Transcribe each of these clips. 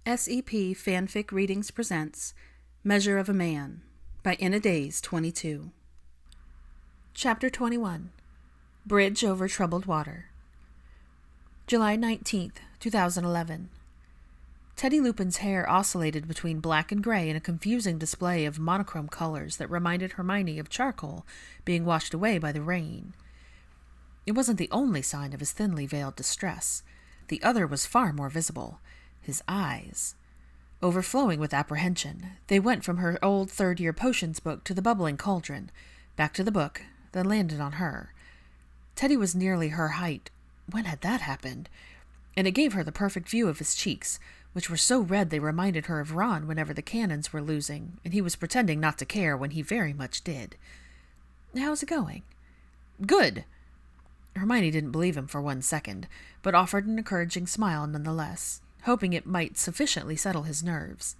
SEP FanFic Readings presents Measure of a Man by Days 22. Chapter 21. Bridge Over Troubled Water. July 19th, 2011. Teddy Lupin's hair oscillated between black and gray in a confusing display of monochrome colors that reminded Hermione of charcoal being washed away by the rain. It wasn't the only sign of his thinly veiled distress. The other was far more visible. His eyes. Overflowing with apprehension, they went from her old third-year potions book to the bubbling cauldron, back to the book, then landed on her. Teddy was nearly her height. When had that happened? And it gave her the perfect view of his cheeks, which were so red they reminded her of Ron whenever the cannons were losing, and he was pretending not to care when he very much did. "How's it going?" "Good." Hermione didn't believe him for 1 second, but offered an encouraging smile nonetheless, hoping it might sufficiently settle his nerves.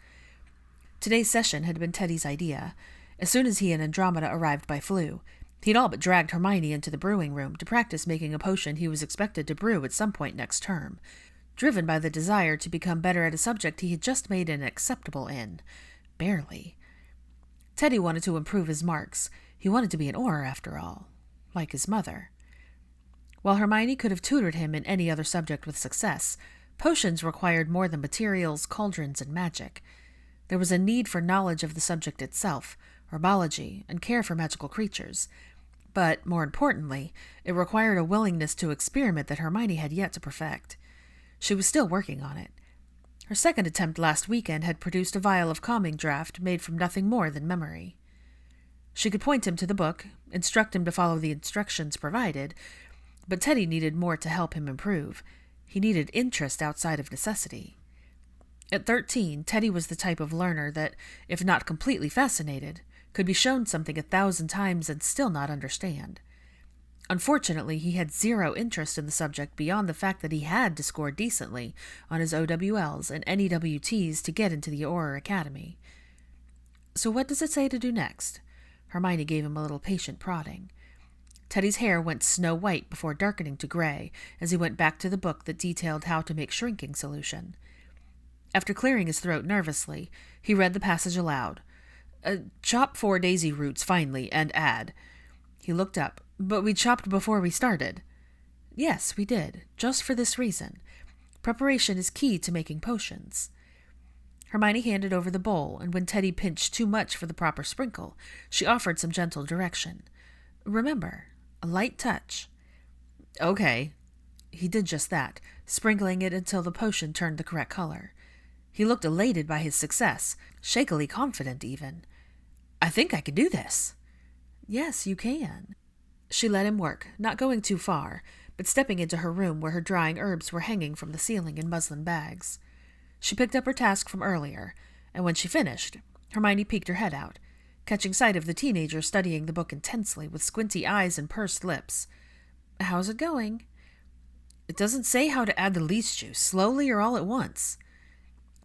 Today's session had been Teddy's idea. As soon as he and Andromeda arrived by flu, he'd all but dragged Hermione into the brewing room to practice making a potion he was expected to brew at some point next term, driven by the desire to become better at a subject he had just made an acceptable in. Barely. Teddy wanted to improve his marks. He wanted to be an Auror, after all, like his mother. While Hermione could have tutored him in any other subject with success, potions required more than materials, cauldrons, and magic. There was a need for knowledge of the subject itself, herbology, and care for magical creatures. But, more importantly, it required a willingness to experiment that Hermione had yet to perfect. She was still working on it. Her second attempt last weekend had produced a vial of calming draught made from nothing more than memory. She could point him to the book, instruct him to follow the instructions provided, but Teddy needed more to help him improve. He needed interest outside of necessity. At 13, Teddy was the type of learner that, if not completely fascinated, could be shown something 1,000 times and still not understand. Unfortunately, he had zero interest in the subject beyond the fact that he had to score decently on his OWLs and NEWTs to get into the Auror Academy. "So what does it say to do next?" Hermione gave him a little patient prodding. Teddy's hair went snow-white before darkening to gray as he went back to the book that detailed how to make shrinking solution. After clearing his throat nervously, he read the passage aloud. "Chop 4 daisy roots finely and add." He looked up. "But we chopped before we started." "Yes, we did, just for this reason. Preparation is key to making potions." Hermione handed over the bowl, and when Teddy pinched too much for the proper sprinkle, she offered some gentle direction. "Remember, a light touch." "Okay." He did just that, sprinkling it until the potion turned the correct color. He looked elated by his success, shakily confident even. "I think I can do this." "Yes, you can." She let him work, not going too far, but stepping into her room where her drying herbs were hanging from the ceiling in muslin bags. She picked up her task from earlier, and when she finished, Hermione peeked her head out, catching sight of the teenager studying the book intensely with squinty eyes and pursed lips. "How's it going?" "It doesn't say how to add the least juice, slowly or all at once."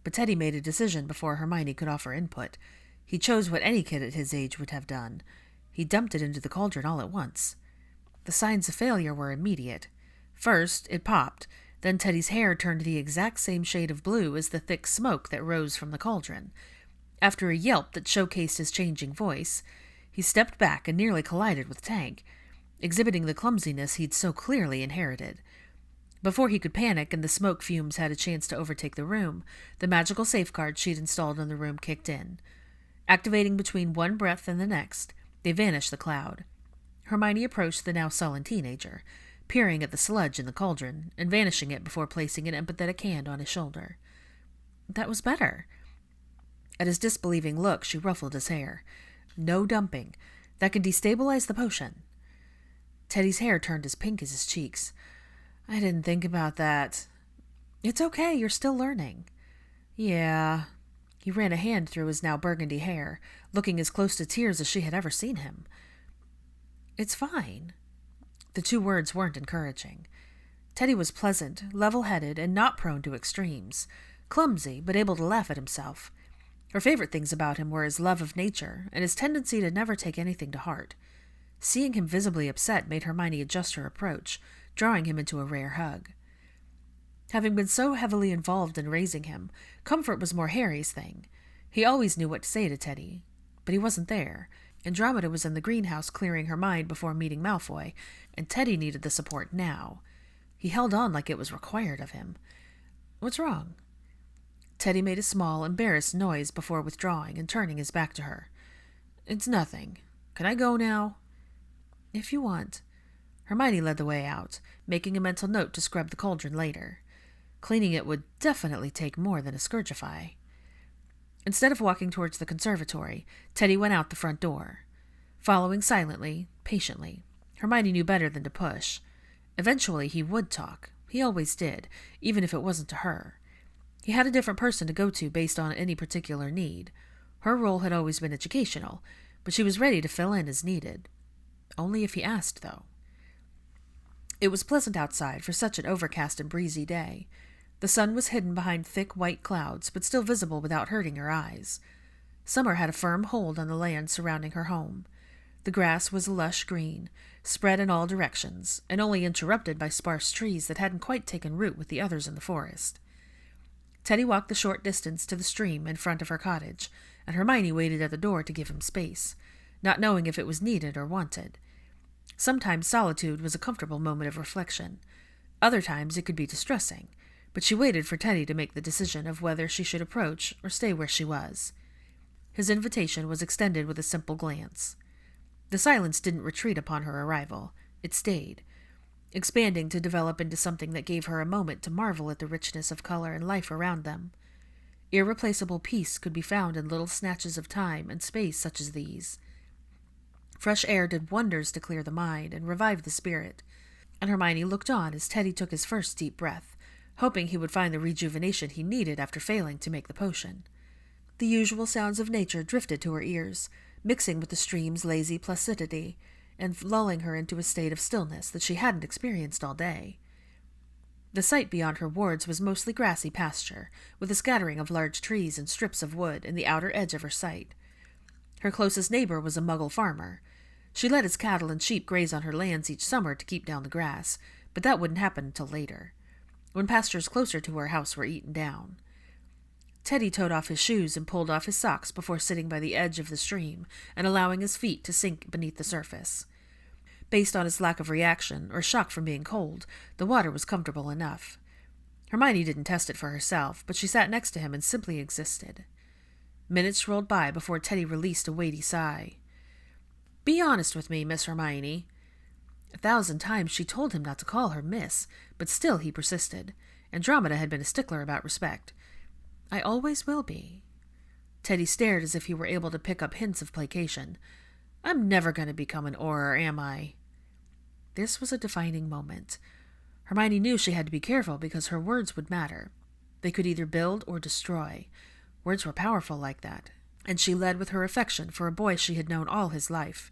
But Teddy made a decision before Hermione could offer input. He chose what any kid at his age would have done. He dumped it into the cauldron all at once. The signs of failure were immediate. First, it popped. Then Teddy's hair turned the exact same shade of blue as the thick smoke that rose from the cauldron. After a yelp that showcased his changing voice, he stepped back and nearly collided with Tank, exhibiting the clumsiness he'd so clearly inherited. Before he could panic and the smoke fumes had a chance to overtake the room, the magical safeguard she'd installed in the room kicked in. Activating between one breath and the next, they vanished the cloud. Hermione approached the now sullen teenager, peering at the sludge in the cauldron and vanishing it before placing an empathetic hand on his shoulder. "That was better." At his disbelieving look, she ruffled his hair. "No dumping. That can destabilize the potion." Teddy's hair turned as pink as his cheeks. "I didn't think about that." "It's okay, you're still learning." "Yeah." He ran a hand through his now burgundy hair, looking as close to tears as she had ever seen him. "It's fine." The 2 words weren't encouraging. Teddy was pleasant, level-headed, and not prone to extremes. Clumsy, but able to laugh at himself. Her favorite things about him were his love of nature and his tendency to never take anything to heart. Seeing him visibly upset made Hermione adjust her approach, drawing him into a rare hug. Having been so heavily involved in raising him, comfort was more Harry's thing. He always knew what to say to Teddy, but he wasn't there. Andromeda was in the greenhouse clearing her mind before meeting Malfoy, and Teddy needed the support now. He held on like it was required of him. "What's wrong?" Teddy made a small, embarrassed noise before withdrawing and turning his back to her. "It's nothing. Can I go now?" "If you want." Hermione led the way out, making a mental note to scrub the cauldron later. Cleaning it would definitely take more than a Scourgify. Instead of walking towards the conservatory, Teddy went out the front door. Following silently, patiently, Hermione knew better than to push. Eventually he would talk. He always did, even if it wasn't to her. He had a different person to go to based on any particular need. Her role had always been educational, but she was ready to fill in as needed. Only if he asked, though. It was pleasant outside for such an overcast and breezy day. The sun was hidden behind thick white clouds, but still visible without hurting her eyes. Summer had a firm hold on the land surrounding her home. The grass was a lush green, spread in all directions, and only interrupted by sparse trees that hadn't quite taken root with the others in the forest. Teddy walked the short distance to the stream in front of her cottage, and Hermione waited at the door to give him space, not knowing if it was needed or wanted. Sometimes solitude was a comfortable moment of reflection. Other times it could be distressing, but she waited for Teddy to make the decision of whether she should approach or stay where she was. His invitation was extended with a simple glance. The silence didn't retreat upon her arrival. It stayed, expanding to develop into something that gave her a moment to marvel at the richness of color and life around them. Irreplaceable peace could be found in little snatches of time and space such as these. Fresh air did wonders to clear the mind and revive the spirit, and Hermione looked on as Teddy took his first deep breath, hoping he would find the rejuvenation he needed after failing to make the potion. The usual sounds of nature drifted to her ears, mixing with the stream's lazy placidity, and lulling her into a state of stillness that she hadn't experienced all day. The sight beyond her wards was mostly grassy pasture, with a scattering of large trees and strips of wood in the outer edge of her sight. Her closest neighbor was a Muggle farmer. She let his cattle and sheep graze on her lands each summer to keep down the grass, but that wouldn't happen until later, when pastures closer to her house were eaten down. Teddy toed off his shoes and pulled off his socks before sitting by the edge of the stream and allowing his feet to sink beneath the surface. Based on his lack of reaction, or shock from being cold, the water was comfortable enough. Hermione didn't test it for herself, but she sat next to him and simply existed. Minutes rolled by before Teddy released a weighty sigh. "Be honest with me, Miss Hermione." 1,000 times she told him not to call her Miss, but still he persisted. Andromeda had been a stickler about respect. "I always will be." Teddy stared as if he were able to pick up hints of placation. "I'm never going to become an Auror, am I?" This was a defining moment. Hermione knew she had to be careful because her words would matter. They could either build or destroy. Words were powerful like that, and she led with her affection for a boy she had known all his life.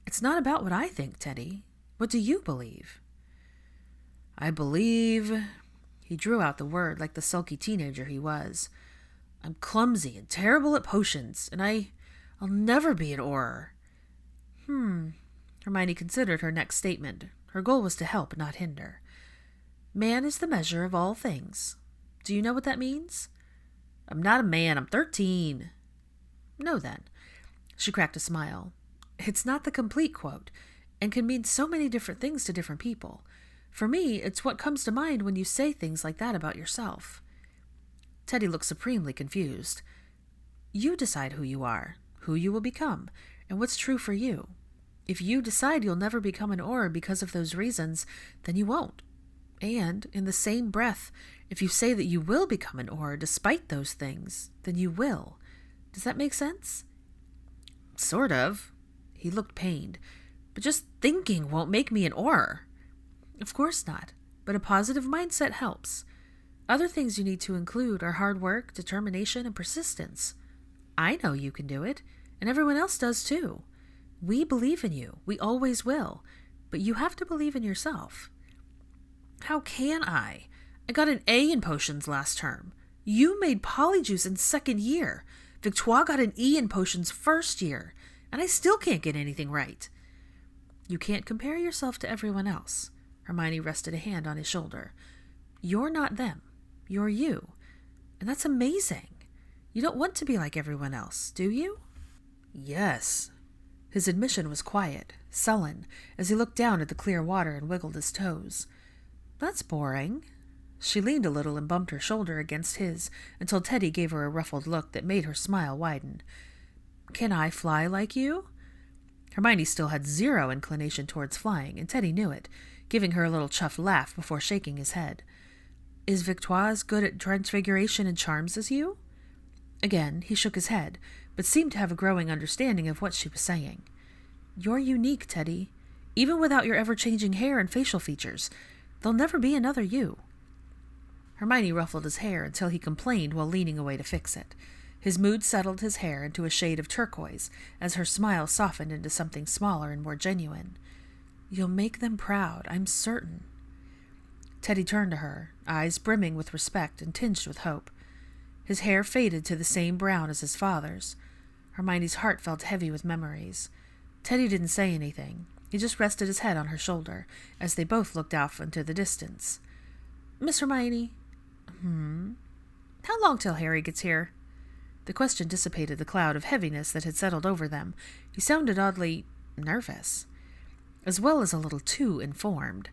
"It's not about what I think, Teddy. What do you believe?" "I believe—" He drew out the word like the sulky teenager he was. "I'm clumsy and terrible at potions, and I'll never be an Auror." Hermione considered her next statement. Her goal was to help, not hinder. "Man is the measure of all things. Do you know what that means?" "I'm not a man. I'm 13. "No, then." She cracked a smile. "It's not the complete quote, and can mean so many different things to different people. For me, it's what comes to mind when you say things like that about yourself." Teddy looked supremely confused. "You decide who you are, who you will become, and what's true for you. If you decide you'll never become an Auror because of those reasons, then you won't. And, in the same breath, if you say that you will become an Auror despite those things, then you will. Does that make sense?" "Sort of." He looked pained. "But just thinking won't make me an Auror." "Of course not, but a positive mindset helps. Other things you need to include are hard work, determination, and persistence. I know you can do it, and everyone else does too. We believe in you. We always will. But you have to believe in yourself." "How can I? I got an A in potions last term. You made Polyjuice in 2nd year. Victoire got an E in potions 1st year, and I still can't get anything right." "You can't compare yourself to everyone else." Hermione rested a hand on his shoulder. You're not them. You're you. And that's amazing. You don't want to be like everyone else, do you? Yes. His admission was quiet, sullen, as he looked down at the clear water and wiggled his toes. That's boring. She leaned a little and bumped her shoulder against his until Teddy gave her a ruffled look that made her smile widen. Can I fly like you? Hermione still had zero inclination towards flying, and Teddy knew it, giving her a little chuffed laugh before shaking his head. Is Victoire as good at transfiguration and charms as you? Again, he shook his head, but seemed to have a growing understanding of what she was saying. You're unique, Teddy. Even without your ever-changing hair and facial features, there'll never be another you. Hermione ruffled his hair until he complained while leaning away to fix it. His mood settled his hair into a shade of turquoise as her smile softened into something smaller and more genuine. You'll make them proud, I'm certain. Teddy turned to her, eyes brimming with respect and tinged with hope. His hair faded to the same brown as his father's. Hermione's heart felt heavy with memories. Teddy didn't say anything. He just rested his head on her shoulder as they both looked off into the distance. Miss Hermione? How long till Harry gets here? The question dissipated the cloud of heaviness that had settled over them. He sounded oddly nervous, as well as a little too informed.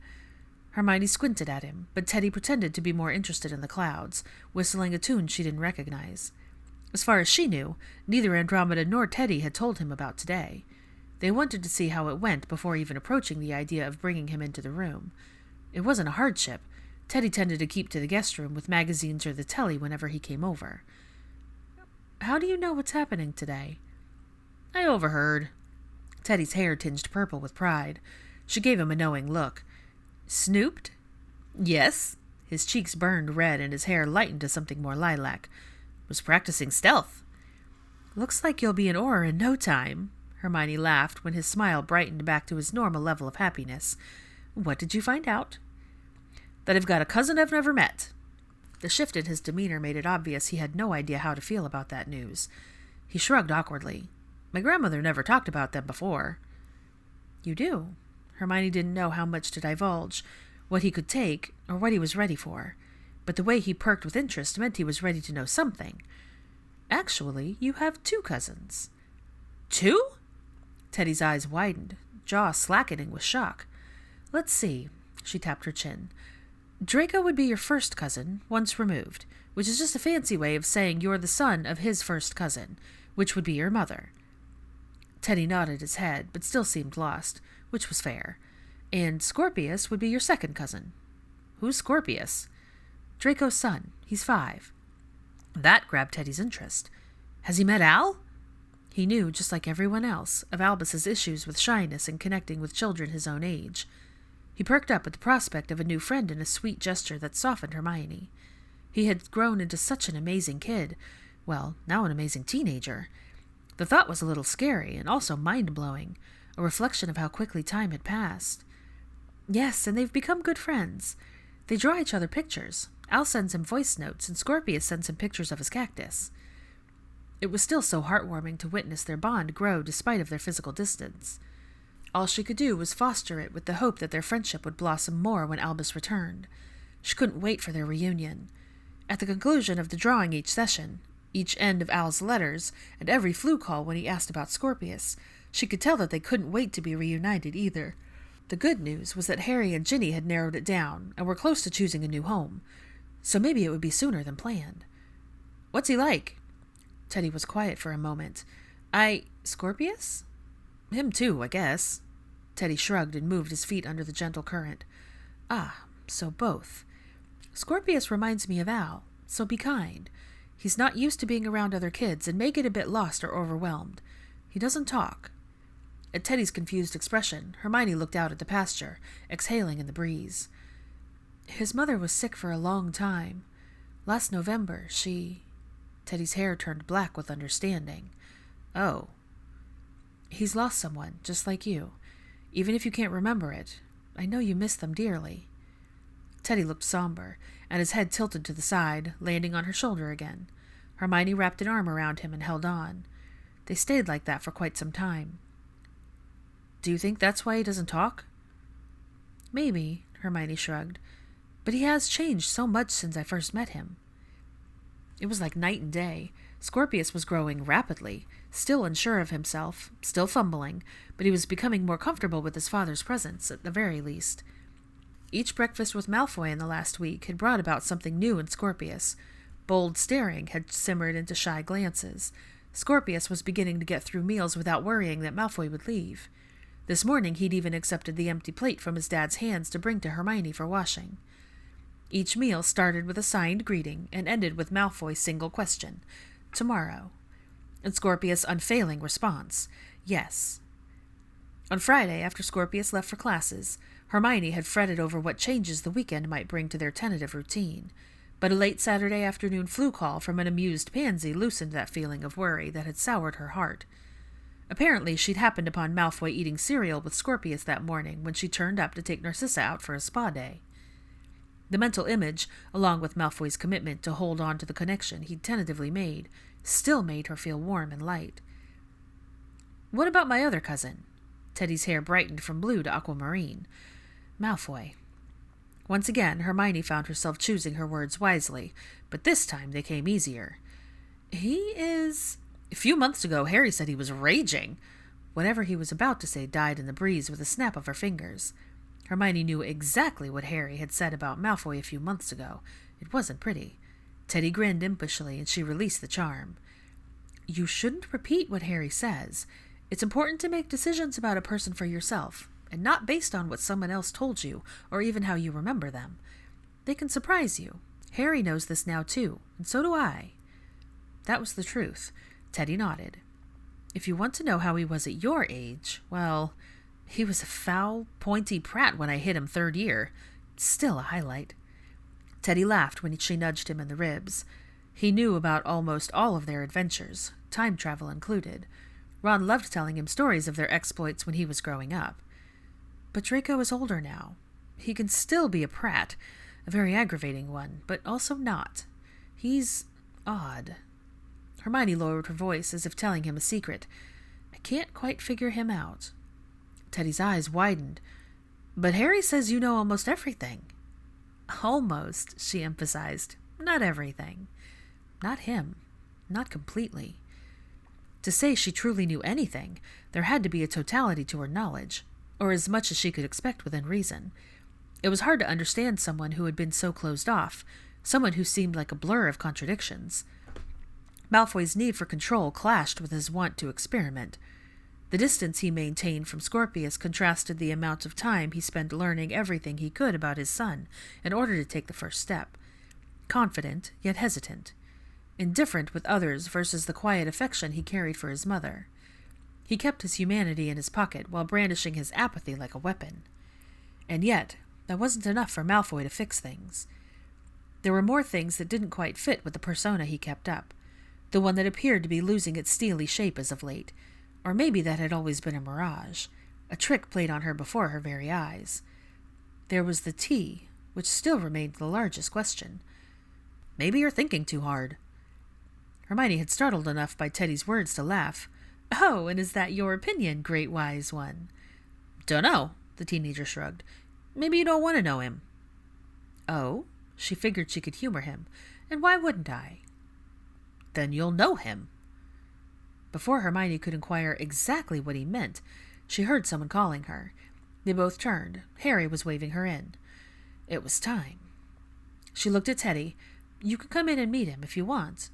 Hermione squinted at him, but Teddy pretended to be more interested in the clouds, whistling a tune she didn't recognize. As far as she knew, neither Andromeda nor Teddy had told him about today. They wanted to see how it went before even approaching the idea of bringing him into the room. It wasn't a hardship. Teddy tended to keep to the guest room with magazines or the telly whenever he came over. How do you know what's happening today? I overheard. Teddy's hair tinged purple with pride. She gave him a knowing look. Snooped? Yes. His cheeks burned red and his hair lightened to something more lilac. Was practicing stealth. Looks like you'll be an Auror in no time. Hermione laughed when his smile brightened back to his normal level of happiness. What did you find out? That I've got a cousin I've never met. The shift in his demeanor made it obvious he had no idea how to feel about that news. He shrugged awkwardly. My grandmother never talked about them before. You do? Hermione didn't know how much to divulge, what he could take, or what he was ready for. But the way he perked with interest meant he was ready to know something. Actually, you have 2 cousins. 2? Teddy's eyes widened, jaw slackening with shock. Let's see. She tapped her chin. Draco would be your first cousin, once removed, which is just a fancy way of saying you're the son of his first cousin, which would be your mother. Teddy nodded his head, but still seemed lost, which was fair. And Scorpius would be your second cousin. Who's Scorpius? Draco's son. He's 5. That grabbed Teddy's interest. Has he met Al? He knew, just like everyone else, of Albus's issues with shyness and connecting with children his own age. He perked up at the prospect of a new friend in a sweet gesture that softened Hermione. He had grown into such an amazing kid. Well, now an amazing teenager. The thought was a little scary and also mind-blowing, a reflection of how quickly time had passed. Yes, and they've become good friends. They draw each other pictures. Al sends him voice notes, and Scorpius sends him pictures of his cactus. It was still so heartwarming to witness their bond grow despite of their physical distance. All she could do was foster it with the hope that their friendship would blossom more when Albus returned. She couldn't wait for their reunion. At the conclusion of the drawing each session, each end of Al's letters, and every flu call when he asked about Scorpius, she could tell that they couldn't wait to be reunited either. The good news was that Harry and Ginny had narrowed it down and were close to choosing a new home, so maybe it would be sooner than planned. What's he like? Teddy was quiet for a moment. Scorpius? Him too, I guess. Teddy shrugged and moved his feet under the gentle current. Ah, so both. Scorpius reminds me of Al, so be kind. He's not used to being around other kids and may get a bit lost or overwhelmed. He doesn't talk. At Teddy's confused expression, Hermione looked out at the pasture, exhaling in the breeze. His mother was sick for a long time. Last November, Teddy's hair turned black with understanding. Oh. He's lost someone, just like you. Even if you can't remember it, I know you miss them dearly. Teddy looked somber, and his head tilted to the side, landing on her shoulder again. Hermione wrapped an arm around him and held on. They stayed like that for quite some time. Do you think that's why he doesn't talk? Maybe, Hermione shrugged. But he has changed so much since I first met him. It was like night and day. Scorpius was growing rapidly, still unsure of himself, still fumbling, but he was becoming more comfortable with his father's presence, at the very least. Each breakfast with Malfoy in the last week had brought about something new in Scorpius. Bold staring had simmered into shy glances. Scorpius was beginning to get through meals without worrying that Malfoy would leave. This morning he'd even accepted the empty plate from his dad's hands to bring to Hermione for washing. Each meal started with a signed greeting and ended with Malfoy's single question, "Tomorrow?" and Scorpius' unfailing response, "Yes." On Friday, after Scorpius left for classes, Hermione had fretted over what changes the weekend might bring to their tentative routine, but a late Saturday afternoon flu call from an amused pansy loosened that feeling of worry that had soured her heart. Apparently, she'd happened upon Malfoy eating cereal with Scorpius that morning when she turned up to take Narcissa out for a spa day. The mental image, along with Malfoy's commitment to hold on to the connection he'd tentatively made, still made her feel warm and light. "What about my other cousin?" Teddy's hair brightened from blue to aquamarine. "Malfoy." Once again, Hermione found herself choosing her words wisely, but this time they came easier. "He is... A few months ago, Harry said he was raging." Whatever he was about to say died in the breeze with a snap of her fingers. Hermione knew exactly what Harry had said about Malfoy a few months ago. It wasn't pretty. Teddy grinned impishly, and she released the charm. "You shouldn't repeat what Harry says. It's important to make decisions about a person for yourself, and not based on what someone else told you, or even how you remember them. They can surprise you. Harry knows this now, too, and so do I." That was the truth. Teddy nodded. "If you want to know how he was at your age, well, he was a foul, pointy prat when I hit him third year. Still a highlight." Teddy laughed when she nudged him in the ribs. He knew about almost all of their adventures, time travel included. Ron loved telling him stories of their exploits when he was growing up. But Draco is older now. He can still be a prat, a very aggravating one, but also not. He's odd. Hermione lowered her voice as if telling him a secret. "I can't quite figure him out." Teddy's eyes widened. "But Harry says you know almost everything." "Almost," she emphasized. "Not everything. Not him. Not completely." To say she truly knew anything, there had to be a totality to her knowledge, or as much as she could expect within reason. It was hard to understand someone who had been so closed off, someone who seemed like a blur of contradictions. Malfoy's need for control clashed with his want to experiment. The distance he maintained from Scorpius contrasted the amount of time he spent learning everything he could about his son in order to take the first step. Confident, yet hesitant. Indifferent with others versus the quiet affection he carried for his mother. He kept his humanity in his pocket while brandishing his apathy like a weapon. And yet, that wasn't enough for Malfoy to fix things. There were more things that didn't quite fit with the persona he kept up, the one that appeared to be losing its steely shape as of late, or maybe that had always been a mirage, a trick played on her before her very eyes. There was the T, which still remained the largest question. "Maybe you're thinking too hard." Hermione had startled enough by Teddy's words to laugh. "Oh, and is that your opinion, great wise one?" "Dunno," the teenager shrugged. "Maybe you don't want to know him." "Oh?" She figured she could humor him. "And why wouldn't I?" "Then you'll know him." Before Hermione could inquire exactly what he meant, she heard someone calling her. They both turned. Harry was waving her in. It was time. She looked at Teddy. "You can come in and meet him if you want."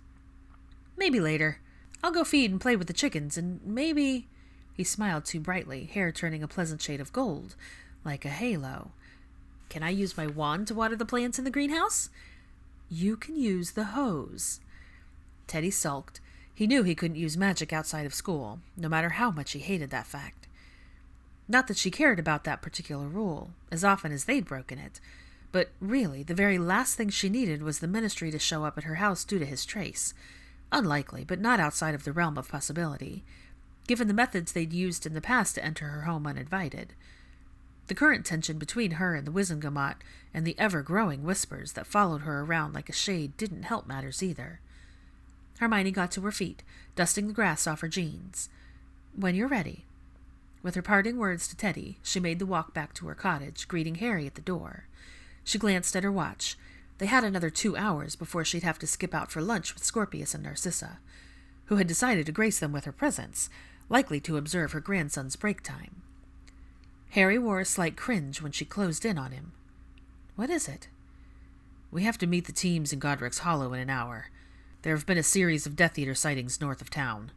"Maybe later. I'll go feed and play with the chickens, and maybe—" He smiled too brightly, hair turning a pleasant shade of gold, like a halo. "Can I use my wand to water the plants in the greenhouse?" "You can use the hose." Teddy sulked. He knew he couldn't use magic outside of school, no matter how much he hated that fact. Not that she cared about that particular rule, as often as they'd broken it, but really the very last thing she needed was the ministry to show up at her house due to his trace. Unlikely, but not outside of the realm of possibility, given the methods they'd used in the past to enter her home uninvited. The current tension between her and the Wizengamot and the ever-growing whispers that followed her around like a shade didn't help matters either. Hermione got to her feet, dusting the grass off her jeans. "When you're ready." With her parting words to Teddy, she made the walk back to her cottage, greeting Harry at the door. She glanced at her watch. They had another 2 hours before she'd have to skip out for lunch with Scorpius and Narcissa, who had decided to grace them with her presence, likely to observe her grandson's break time. Harry wore a slight cringe when she closed in on him. "What is it?" "We have to meet the teams in Godric's Hollow in an hour. There have been a series of Death Eater sightings north of town."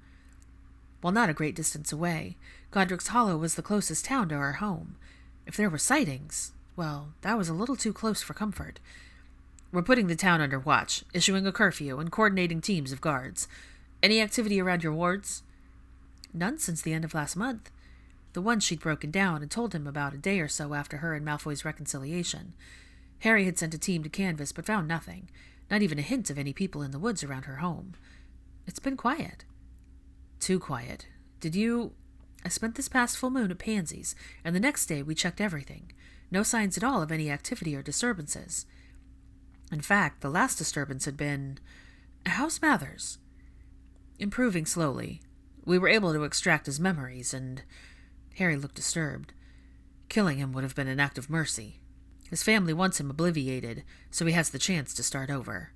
While not a great distance away, Godric's Hollow was the closest town to her home. If there were sightings, well, that was a little too close for comfort. "We're putting the town under watch, issuing a curfew, and coordinating teams of guards. Any activity around your wards?" "None since the end of last month. The one she'd broken down and told him about a day or so after her and Malfoy's reconciliation. Harry had sent a team to canvass but found nothing, not even a hint of any people in the woods around her home. It's been quiet." "Too quiet. I spent this past full moon at Pansy's, and the next day we checked everything. No signs at all of any activity or disturbances. In fact, the last disturbance had been... How's Mathers?" "Improving slowly. We were able to extract his memories, and..." Harry looked disturbed. "Killing him would have been an act of mercy. His family wants him obliviated, so he has the chance to start over."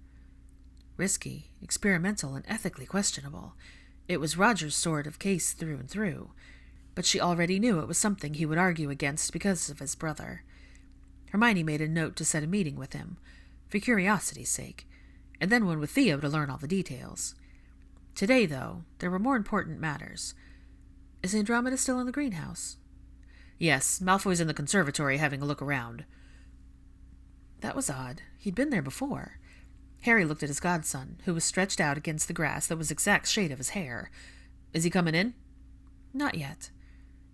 Risky, experimental, and ethically questionable. It was Roger's sort of case through and through, but she already knew it was something he would argue against because of his brother. Hermione made a note to set a meeting with him, for curiosity's sake, and then one with Theo to learn all the details. Today, though, there were more important matters. "Is Andromeda still in the greenhouse?" "Yes, Malfoy's in the conservatory having a look around." That was odd. He'd been there before. Harry looked at his godson, who was stretched out against the grass that was the exact shade of his hair. "Is he coming in?" "Not yet."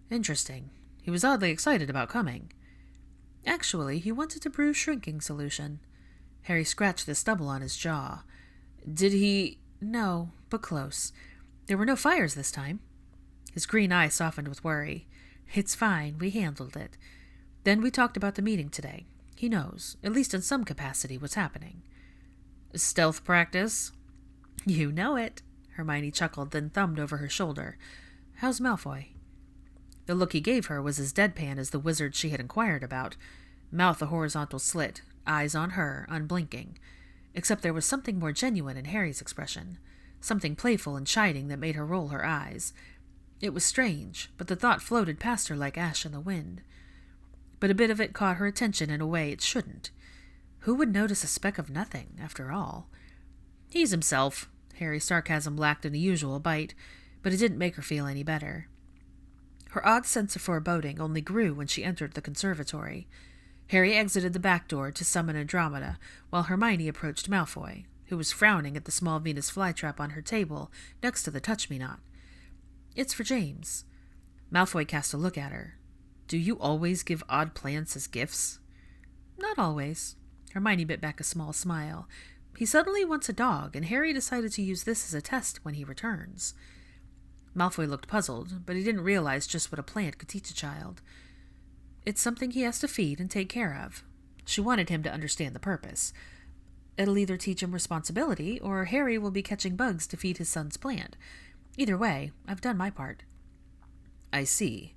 "Interesting. He was oddly excited about coming." "Actually, he wanted to brew shrinking solution." Harry scratched the stubble on his jaw. "Did he—" "No, but close. There were no fires this time." His green eye softened with worry. "It's fine. We handled it. Then we talked about the meeting today. He knows, at least in some capacity, what's happening." "Stealth practice?" "You know it." Hermione chuckled, then thumbed over her shoulder. "How's Malfoy?" The look he gave her was as deadpan as the wizard she had inquired about, mouth a horizontal slit, eyes on her, unblinking. Except there was something more genuine in Harry's expression, something playful and chiding that made her roll her eyes. It was strange, but the thought floated past her like ash in the wind. But a bit of it caught her attention in a way it shouldn't. Who would notice a speck of nothing, after all? "He's himself." Harry's sarcasm lacked an unusual bite, but it didn't make her feel any better. Her odd sense of foreboding only grew when she entered the conservatory. Harry exited the back door to summon Andromeda, while Hermione approached Malfoy, who was frowning at the small Venus flytrap on her table next to the touch-me-not. "It's for James." Malfoy cast a look at her. "Do you always give odd plants as gifts?" "Not always." Hermione bit back a small smile. "He suddenly wants a dog, and Harry decided to use this as a test when he returns." Malfoy looked puzzled, but he didn't realize just what a plant could teach a child. "It's something he has to feed and take care of." She wanted him to understand the purpose. "It'll either teach him responsibility, or Harry will be catching bugs to feed his son's plant. Either way, I've done my part." "I see."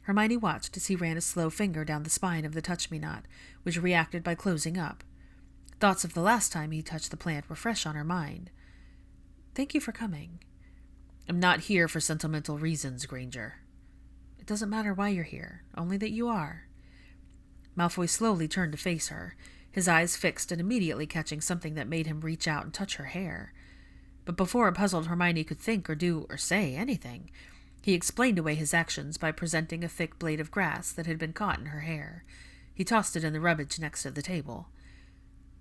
Hermione watched as he ran a slow finger down the spine of the touch-me-not, which reacted by closing up. Thoughts of the last time he touched the plant were fresh on her mind. "Thank you for coming." "I'm not here for sentimental reasons, Granger." "It doesn't matter why you're here, only that you are." Malfoy slowly turned to face her, his eyes fixed and immediately catching something that made him reach out and touch her hair. But before a puzzled Hermione could think or do or say anything, he explained away his actions by presenting a thick blade of grass that had been caught in her hair. He tossed it in the rubbish next to the table.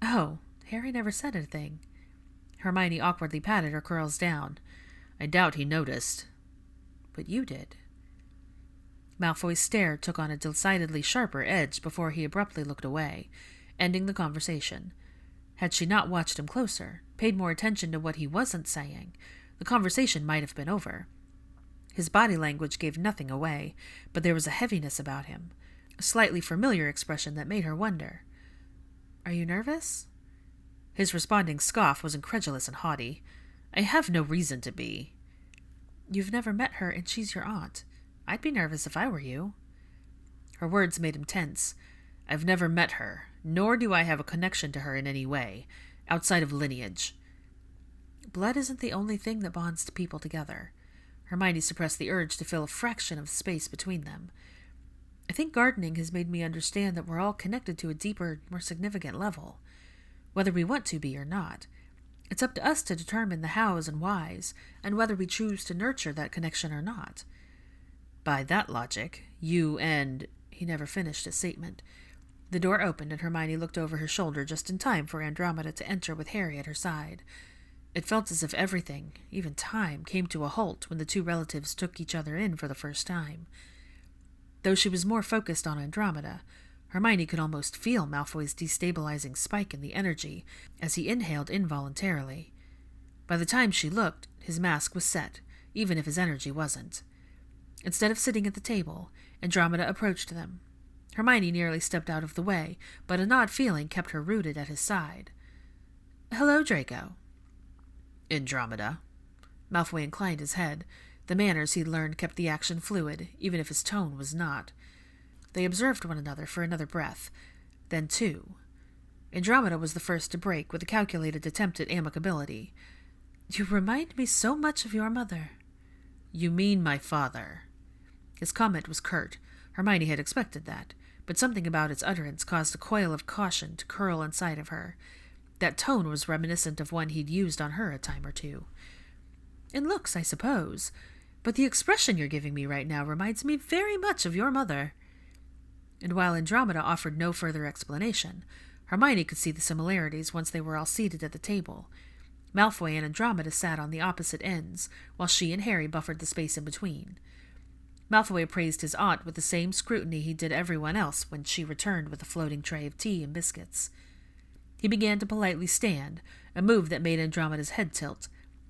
"Oh, Harry never said anything." Hermione awkwardly patted her curls down. "I doubt he noticed." "But you did." Malfoy's stare took on a decidedly sharper edge before he abruptly looked away, ending the conversation. Had she not watched him closer, paid more attention to what he wasn't saying, the conversation might have been over. His body language gave nothing away, but there was a heaviness about him, a slightly familiar expression that made her wonder. "Are you nervous?" His responding scoff was incredulous and haughty. "I have no reason to be." "You've never met her, and she's your aunt. I'd be nervous if I were you." Her words made him tense. I've never met her, nor do I have a connection to her in any way, outside of lineage. Blood isn't the only thing that bonds people together. Hermione suppressed the urge to fill a fraction of space between them. I think gardening has made me understand that we're all connected to a deeper, more significant level, whether we want to be or not. It's up to us to determine the hows and whys, and whether we choose to nurture that connection or not. By that logic, you and... He never finished his statement. The door opened, and Hermione looked over her shoulder just in time for Andromeda to enter with Harry at her side. It felt as if everything, even time, came to a halt when the two relatives took each other in for the first time. Though she was more focused on Andromeda, Hermione could almost feel Malfoy's destabilizing spike in the energy as he inhaled involuntarily. By the time she looked, his mask was set, even if his energy wasn't. Instead of sitting at the table, Andromeda approached them. Hermione nearly stepped out of the way, but an odd feeling kept her rooted at his side. "Hello, Draco." "Andromeda." Malfoy inclined his head. The manners he'd learned kept the action fluid, even if his tone was not. They observed one another for another breath, then two. Andromeda was the first to break with a calculated attempt at amicability. "You remind me so much of your mother." "You mean my father." His comment was curt. Hermione had expected that, but something about its utterance caused a coil of caution to curl inside of her. That tone was reminiscent of one he'd used on her a time or two. "In looks, I suppose, but the expression you're giving me right now reminds me very much of your mother." And while Andromeda offered no further explanation, Hermione could see the similarities once they were all seated at the table. Malfoy and Andromeda sat on the opposite ends, while she and Harry buffered the space in between. Malfoy appraised his aunt with the same scrutiny he did everyone else when she returned with a floating tray of tea and biscuits. He began to politely stand, a move that made Andromeda's head tilt,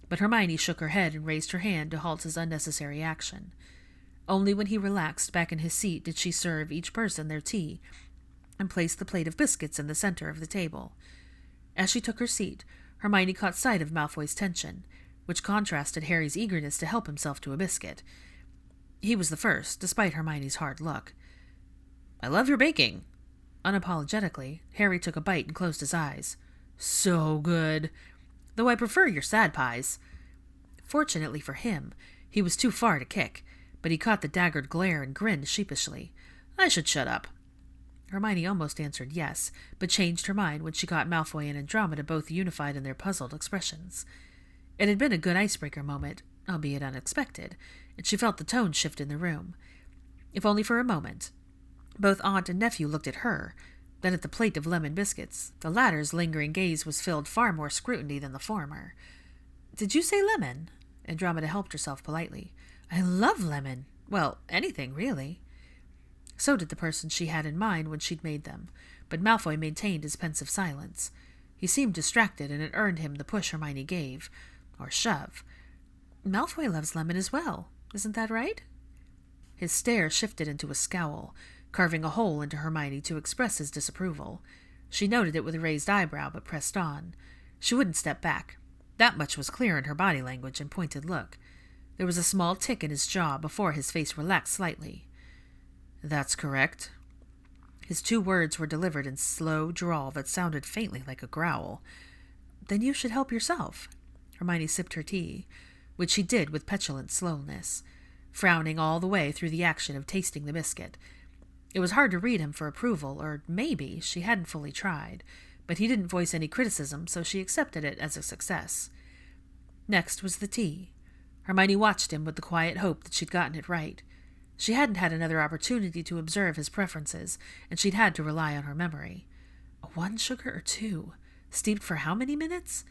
but Hermione shook her head and raised her hand to halt his unnecessary action. Only when he relaxed back in his seat did she serve each person their tea and place the plate of biscuits in the center of the table. As she took her seat, Hermione caught sight of Malfoy's tension, which contrasted Harry's eagerness to help himself to a biscuit. He was the first, despite Hermione's hard look. "I love your baking." Unapologetically, Harry took a bite and closed his eyes. "So good. Though I prefer your sad pies." Fortunately for him, he was too far to kick, but he caught the daggered glare and grinned sheepishly. "I should shut up." Hermione almost answered yes, but changed her mind when she caught Malfoy and Andromeda both unified in their puzzled expressions. It had been a good icebreaker moment, albeit unexpected, and she felt the tone shift in the room. If only for a moment. Both aunt and nephew looked at her, then at the plate of lemon biscuits. The latter's lingering gaze was filled far more scrutiny than the former. "Did you say lemon?" Andromeda helped herself politely. "I love lemon. Well, anything, really." So did the person she had in mind when she'd made them, but Malfoy maintained his pensive silence. He seemed distracted, and it earned him the push Hermione gave, or shove. "Malfoy loves lemon as well. Isn't that right?" His stare shifted into a scowl, carving a hole into Hermione to express his disapproval. She noted it with a raised eyebrow, but pressed on. She wouldn't step back. That much was clear in her body language and pointed look. There was a small tick in his jaw before his face relaxed slightly. "That's correct." His two words were delivered in slow drawl that sounded faintly like a growl. "Then you should help yourself." Hermione sipped her tea, which she did with petulant slowness, frowning all the way through the action of tasting the biscuit. It was hard to read him for approval, or maybe she hadn't fully tried, but he didn't voice any criticism, so she accepted it as a success. Next was the tea. Hermione watched him with the quiet hope that she'd gotten it right. She hadn't had another opportunity to observe his preferences, and she'd had to rely on her memory. 1 sugar or 2? Steeped for how many minutes?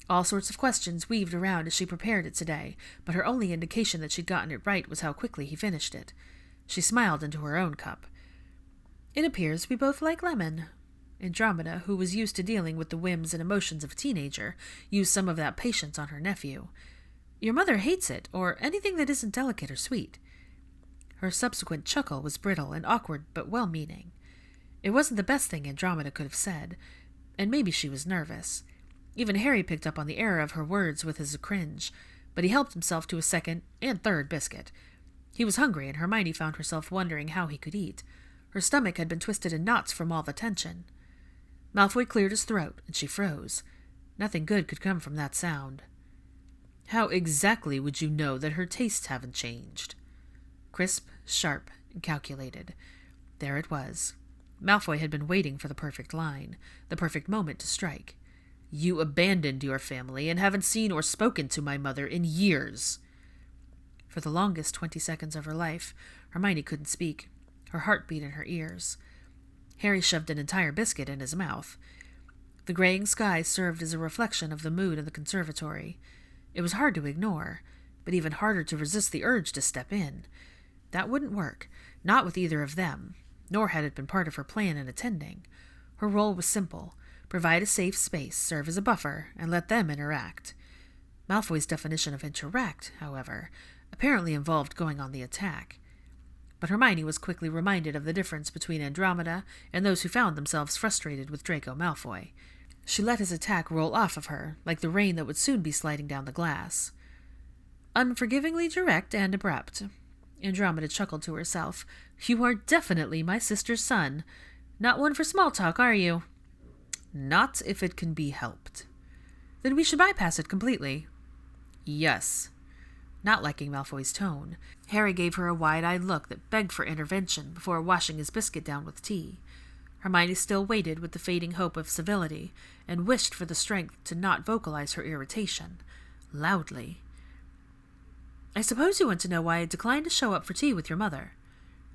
All sorts of questions weaved around as she prepared it today, but her only indication that she'd gotten it right was how quickly he finished it. She smiled into her own cup. "It appears we both like lemon." Andromeda, who was used to dealing with the whims and emotions of a teenager, used some of that patience on her nephew. "Your mother hates it, or anything that isn't delicate or sweet." Her subsequent chuckle was brittle and awkward but well-meaning. It wasn't the best thing Andromeda could have said, and maybe she was nervous. Even Harry picked up on the error of her words with his cringe, but he helped himself to a second and third biscuit. He was hungry, and Hermione found herself wondering how he could eat. Her stomach had been twisted in knots from all the tension. Malfoy cleared his throat, and she froze. Nothing good could come from that sound. How exactly would you know that her tastes haven't changed? Crisp, sharp, and calculated. There it was. Malfoy had been waiting for the perfect line, the perfect moment to strike. You abandoned your family and haven't seen or spoken to my mother in years. For the longest 20 seconds of her life, Hermione couldn't speak. Her heart beat in her ears. Harry shoved an entire biscuit in his mouth. The graying sky served as a reflection of the mood in the conservatory. It was hard to ignore, but even harder to resist the urge to step in. That wouldn't work, not with either of them, nor had it been part of her plan in attending. Her role was simple: provide a safe space, serve as a buffer, and let them interact. Malfoy's definition of interact, however, apparently involved going on the attack. But Hermione was quickly reminded of the difference between Andromeda and those who found themselves frustrated with Draco Malfoy. She let his attack roll off of her, like the rain that would soon be sliding down the glass. Unforgivingly direct and abrupt. Andromeda chuckled to herself. You are definitely my sister's son. Not one for small talk, are you? Not if it can be helped. Then we should bypass it completely. Yes. Not liking Malfoy's tone, Harry gave her a wide-eyed look that begged for intervention before washing his biscuit down with tea. Hermione still waited with the fading hope of civility, and wished for the strength to not vocalize her irritation, loudly. I suppose you want to know why I declined to show up for tea with your mother.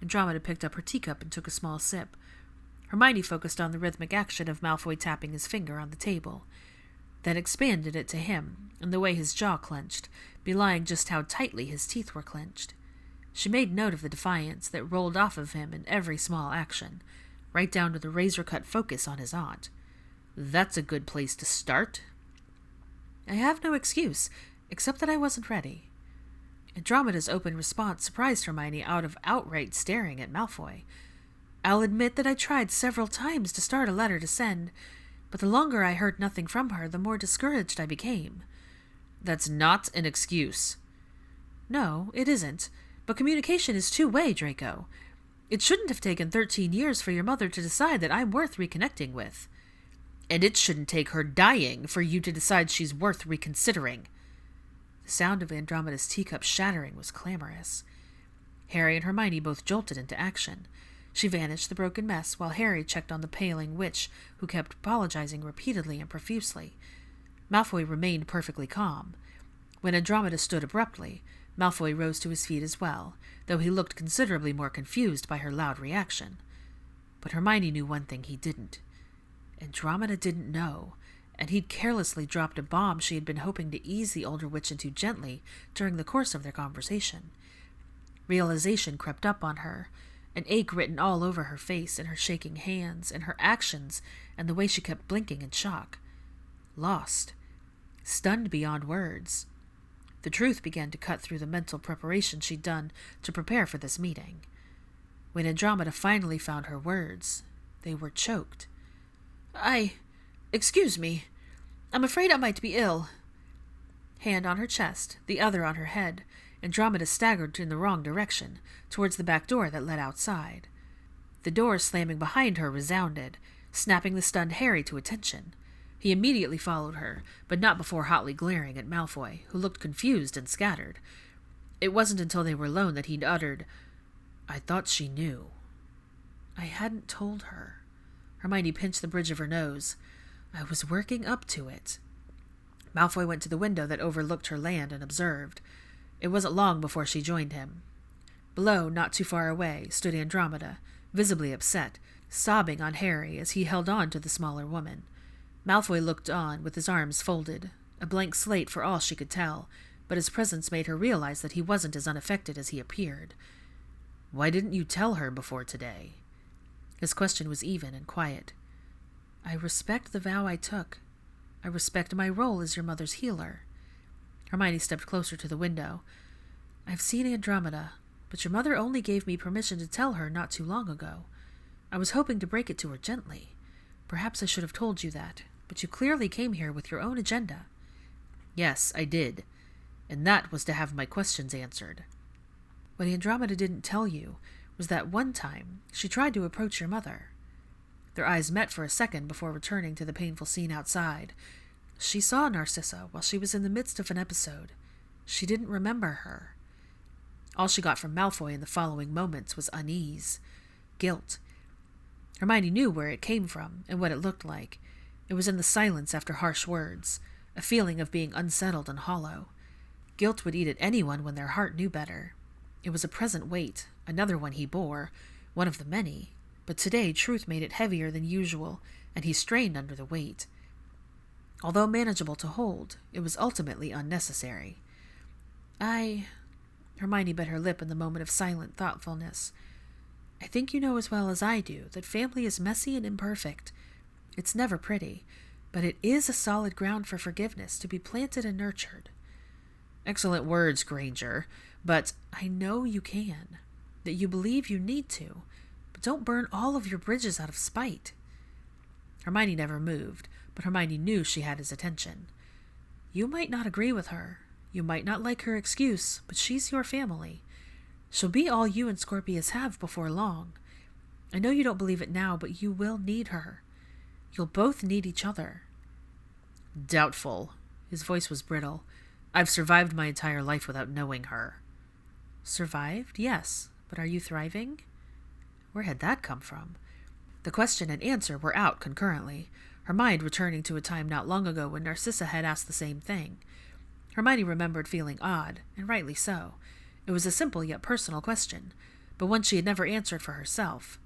Andromeda picked up her teacup and took a small sip. Hermione focused on the rhythmic action of Malfoy tapping his finger on the table, then expanded it to him, and the way his jaw clenched, belying just how tightly his teeth were clenched. She made note of the defiance that rolled off of him in every small action, right down to the razor-cut focus on his aunt. That's a good place to start. I have no excuse, except that I wasn't ready. Andromeda's open response surprised Hermione out of outright staring at Malfoy. I'll admit that I tried several times to start a letter to send, but the longer I heard nothing from her, the more discouraged I became. That's not an excuse. No, it isn't. But communication is two-way, Draco. It shouldn't have taken 13 years for your mother to decide that I'm worth reconnecting with. And it shouldn't take her dying for you to decide she's worth reconsidering. The sound of Andromeda's teacup shattering was clamorous. Harry and Hermione both jolted into action. She vanished the broken mess while Harry checked on the paling witch, who kept apologizing repeatedly and profusely. Malfoy remained perfectly calm. When Andromeda stood abruptly, Malfoy rose to his feet as well, though he looked considerably more confused by her loud reaction. But Hermione knew one thing he didn't. Andromeda didn't know, and he'd carelessly dropped a bomb she had been hoping to ease the older witch into gently during the course of their conversation. Realization crept up on her, an ache written all over her face, in her shaking hands, in her actions, and the way she kept blinking in shock. Lost. Stunned beyond words. The truth began to cut through the mental preparation she'd done to prepare for this meeting. When Andromeda finally found her words, they were choked. Excuse me. I'm afraid I might be ill. Hand on her chest, the other on her head, Andromeda staggered in the wrong direction, towards the back door that led outside. The door slamming behind her resounded, snapping the stunned Harry to attention. He immediately followed her, but not before hotly glaring at Malfoy, who looked confused and scattered. It wasn't until they were alone that he'd uttered, I thought she knew. I hadn't told her. Hermione pinched the bridge of her nose. I was working up to it. Malfoy went to the window that overlooked her land and observed. It wasn't long before she joined him. Below, not too far away, stood Andromeda, visibly upset, sobbing on Harry as he held on to the smaller woman. Malfoy looked on with his arms folded, a blank slate for all she could tell, but his presence made her realize that he wasn't as unaffected as he appeared. Why didn't you tell her before today? His question was even and quiet. I respect the vow I took. I respect my role as your mother's healer. Hermione stepped closer to the window. I've seen Andromeda, but your mother only gave me permission to tell her not too long ago. I was hoping to break it to her gently. Perhaps I should have told you that, but you clearly came here with your own agenda. Yes, I did, and that was to have my questions answered. What Andromeda didn't tell you was that one time she tried to approach your mother. Their eyes met for a second before returning to the painful scene outside. She saw Narcissa while she was in the midst of an episode. She didn't remember her. All she got from Malfoy in the following moments was unease, guilt. Hermione knew where it came from and what it looked like. It was in the silence after harsh words, a feeling of being unsettled and hollow. Guilt would eat at anyone when their heart knew better. It was a present weight, another one he bore, one of the many, but today truth made it heavier than usual, and he strained under the weight. Although manageable to hold, it was ultimately unnecessary. Hermione bit her lip in the moment of silent thoughtfulness. I think you know as well as I do that family is messy and imperfect. It's never pretty, but it is a solid ground for forgiveness to be planted and nurtured. Excellent words, Granger, but I know you can, that you believe you need to, but don't burn all of your bridges out of spite. Hermione never moved, but Hermione knew she had his attention. You might not agree with her. You might not like her excuse, but she's your family. She'll be all you and Scorpius have before long. I know you don't believe it now, but you will need her. You'll both need each other. Doubtful. His voice was brittle. I've survived my entire life without knowing her. Survived? Yes. But are you thriving? Where had that come from? The question and answer were out concurrently, her mind returning to a time not long ago when Narcissa had asked the same thing. Hermione remembered feeling odd, and rightly so. It was a simple yet personal question, but one she had never answered for herself.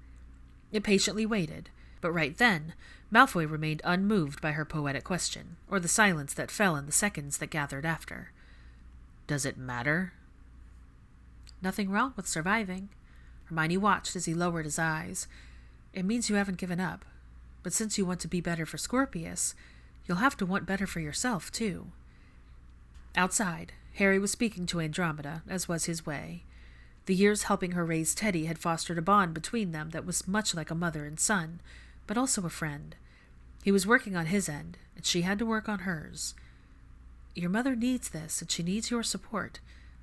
It patiently waited, but right then, Malfoy remained unmoved by her poetic question, or the silence that fell in the seconds that gathered after. Does it matter? Nothing wrong with surviving. Hermione watched as he lowered his eyes. It means you haven't given up. But since you want to be better for Scorpius, you'll have to want better for yourself, too. Outside, Harry was speaking to Andromeda, as was his way. The years helping her raise Teddy had fostered a bond between them that was much like a mother and son, but also a friend. He was working on his end, and she had to work on hers. Your mother needs this, and she needs your support.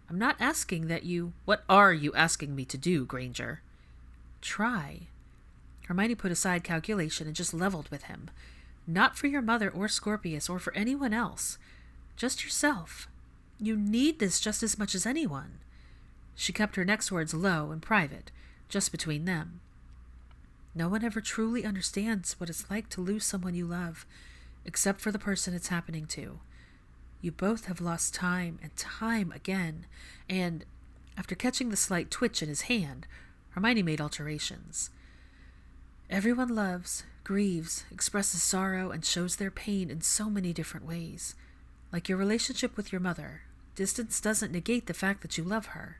I'm not asking that you— What are you asking me to do, Granger? Try. Hermione put aside calculation and just leveled with him. Not for your mother or Scorpius or for anyone else. Just yourself. You need this just as much as anyone. She kept her next words low and private, just between them. No one ever truly understands what it's like to lose someone you love, except for the person it's happening to. You both have lost time and time again, and, after catching the slight twitch in his hand, Hermione made alterations. Everyone loves, grieves, expresses sorrow, and shows their pain in so many different ways. Like your relationship with your mother, distance doesn't negate the fact that you love her,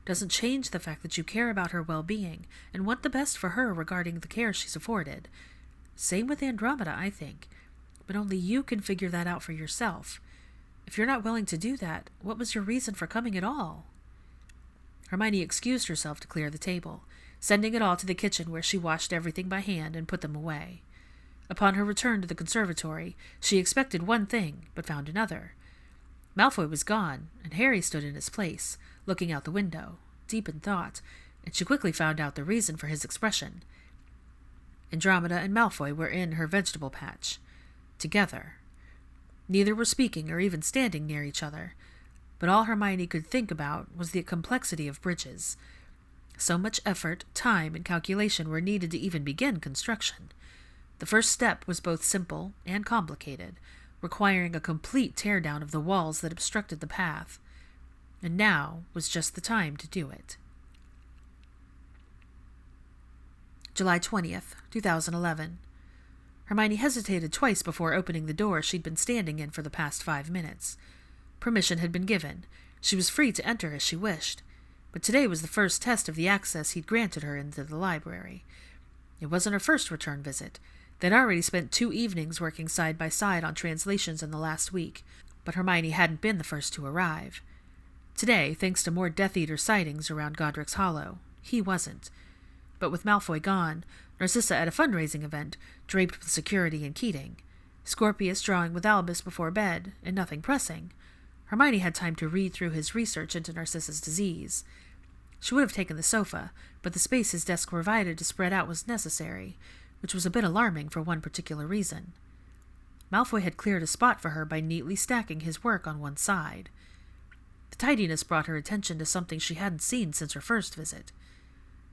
doesn't change the fact that you care about her well-being and want the best for her regarding the care she's afforded. Same with Andromeda, I think, but only you can figure that out for yourself. If you're not willing to do that, what was your reason for coming at all? Hermione excused herself to clear the table, sending it all to the kitchen where she washed everything by hand and put them away. Upon her return to the conservatory, she expected one thing, but found another. Malfoy was gone, and Harry stood in his place, looking out the window, deep in thought, and she quickly found out the reason for his expression. Andromeda and Malfoy were in her vegetable patch, together. Neither were speaking or even standing near each other, but all Hermione could think about was the complexity of bridges. So much effort, time, and calculation were needed to even begin construction. The first step was both simple and complicated, requiring a complete teardown of the walls that obstructed the path. And now was just the time to do it. July 20th, 2011. Hermione hesitated twice before opening the door she'd been standing in for the past 5 minutes. Permission had been given. She was free to enter as she wished. But today was the first test of the access he'd granted her into the library. It wasn't her first return visit. They'd already spent 2 evenings working side by side on translations in the last week, but Hermione hadn't been the first to arrive. Today, thanks to more Death Eater sightings around Godric's Hollow, he wasn't. But with Malfoy gone, Narcissa at a fundraising event, draped with security and Keating, Scorpius drawing with Albus before bed, and nothing pressing, Hermione had time to read through his research into Narcissa's disease. She would have taken the sofa, but the space his desk provided to spread out was necessary, which was a bit alarming for one particular reason. Malfoy had cleared a spot for her by neatly stacking his work on one side. The tidiness brought her attention to something she hadn't seen since her first visit.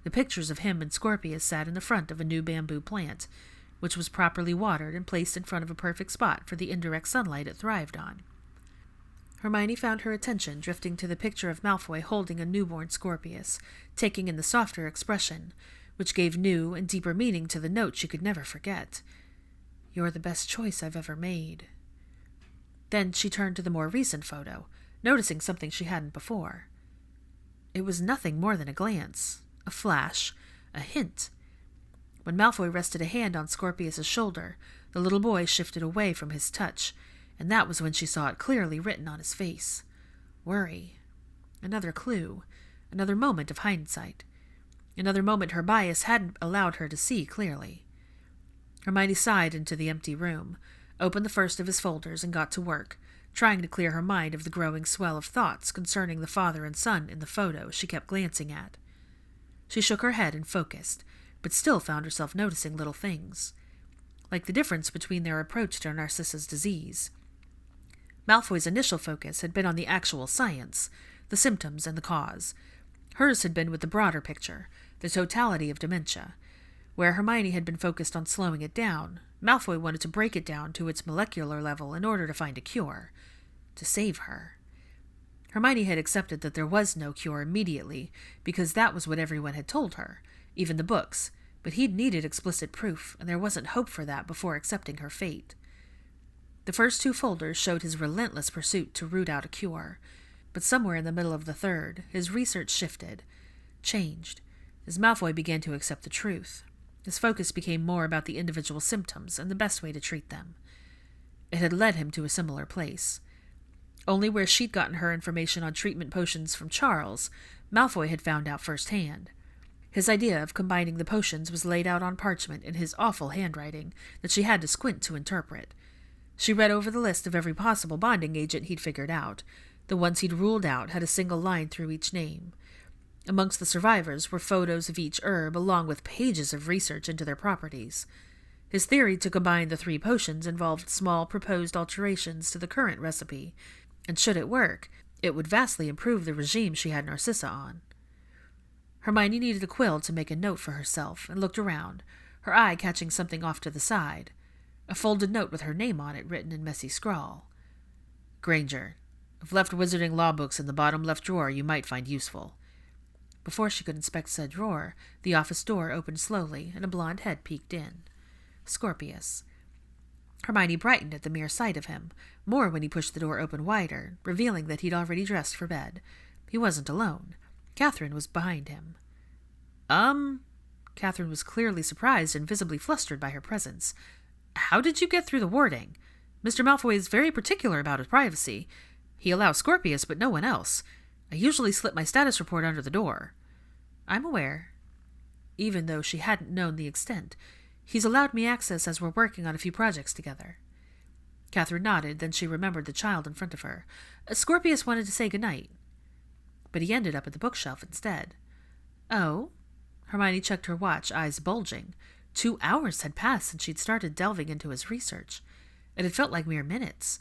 The pictures of him and Scorpius sat in the front of a new bamboo plant, which was properly watered and placed in front of a perfect spot for the indirect sunlight it thrived on. Hermione found her attention drifting to the picture of Malfoy holding a newborn Scorpius, taking in the softer expression, which gave new and deeper meaning to the note she could never forget. "You're the best choice I've ever made." Then she turned to the more recent photo, noticing something she hadn't before. It was nothing more than a glance, a flash, a hint. When Malfoy rested a hand on Scorpius's shoulder, the little boy shifted away from his touch, and that was when she saw it clearly written on his face. Worry. Another clue. Another moment of hindsight. Another moment her bias hadn't allowed her to see clearly. Hermione sighed into the empty room, opened the first of his folders, and got to work, trying to clear her mind of the growing swell of thoughts concerning the father and son in the photo she kept glancing at. She shook her head and focused, but still found herself noticing little things, like the difference between their approach to Narcissa's disease. Malfoy's initial focus had been on the actual science, the symptoms and the cause. Hers had been with the broader picture, the totality of dementia. Where Hermione had been focused on slowing it down, Malfoy wanted to break it down to its molecular level in order to find a cure, to save her. Hermione had accepted that there was no cure immediately, because that was what everyone had told her, even the books, but he'd needed explicit proof, and there wasn't hope for that before accepting her fate. The first two folders showed his relentless pursuit to root out a cure, but somewhere in the middle of the third, his research shifted, changed, as Malfoy began to accept the truth. His focus became more about the individual symptoms and the best way to treat them. It had led him to a similar place. Only where she'd gotten her information on treatment potions from Charles, Malfoy had found out firsthand. His idea of combining the potions was laid out on parchment in his awful handwriting that she had to squint to interpret. She read over the list of every possible bonding agent he'd figured out. The ones he'd ruled out had a single line through each name. Amongst the survivors were photos of each herb, along with pages of research into their properties. His theory to combine the 3 potions involved small proposed alterations to the current recipe, and should it work, it would vastly improve the regime she had Narcissa on. Hermione needed a quill to make a note for herself, and looked around, her eye catching something off to the side. A folded note with her name on it written in messy scrawl. "Granger. I've left wizarding law books in the bottom left drawer you might find useful." Before she could inspect said drawer, the office door opened slowly, and a blonde head peeked in. Scorpius. Hermione brightened at the mere sight of him, more when he pushed the door open wider, revealing that he'd already dressed for bed. He wasn't alone. Catherine was behind him. Catherine was clearly surprised and visibly flustered by her presence. "How did you get through the warding? Mr. Malfoy is very particular about his privacy. He allows Scorpius, but no one else. I usually slip my status report under the door." "I'm aware." Even though she hadn't known the extent, "He's allowed me access as we're working on a few projects together." Catherine nodded, then she remembered the child in front of her. Scorpius wanted to say goodnight, but he ended up at the bookshelf instead. "Oh?" Hermione checked her watch, eyes bulging. 2 hours had passed since she'd started delving into his research. It had felt like mere minutes.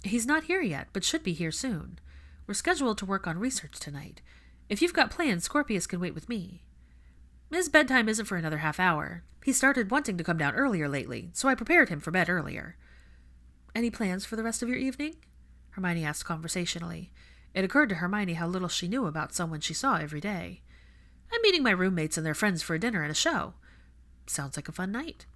"He's not here yet, but should be here soon. We're scheduled to work on research tonight. If you've got plans, Scorpius can wait with me." "His bedtime isn't for another half hour. He started wanting to come down earlier lately, so I prepared him for bed earlier." "Any plans for the rest of your evening?" Hermione asked conversationally. It occurred to Hermione how little she knew about someone she saw every day. "I'm meeting my roommates and their friends for a dinner and a show." "Sounds like a fun night."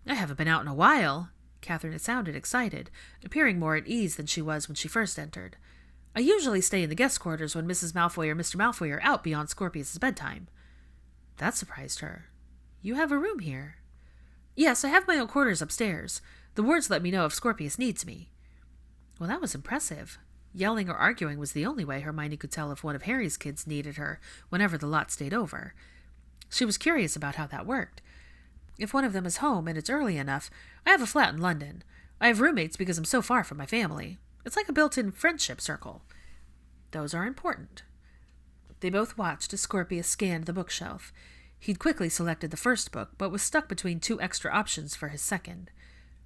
"I haven't been out in a while." Catherine had sounded excited, appearing more at ease than she was when she first entered. "I usually stay in the guest quarters when Mrs. Malfoy or Mr. Malfoy are out beyond Scorpius's bedtime." That surprised her. "You have a room here?" "Yes, I have my own quarters upstairs. The wards let me know if Scorpius needs me." Well, that was impressive. Yelling or arguing was the only way Hermione could tell if one of Harry's kids needed her whenever the lot stayed over. She was curious about how that worked. "If one of them is home and it's early enough, I have a flat in London. I have roommates because I'm so far from my family. It's like a built-in friendship circle." "Those are important." They both watched as Scorpius scanned the bookshelf. He'd quickly selected the first book, but was stuck between 2 extra options for his second.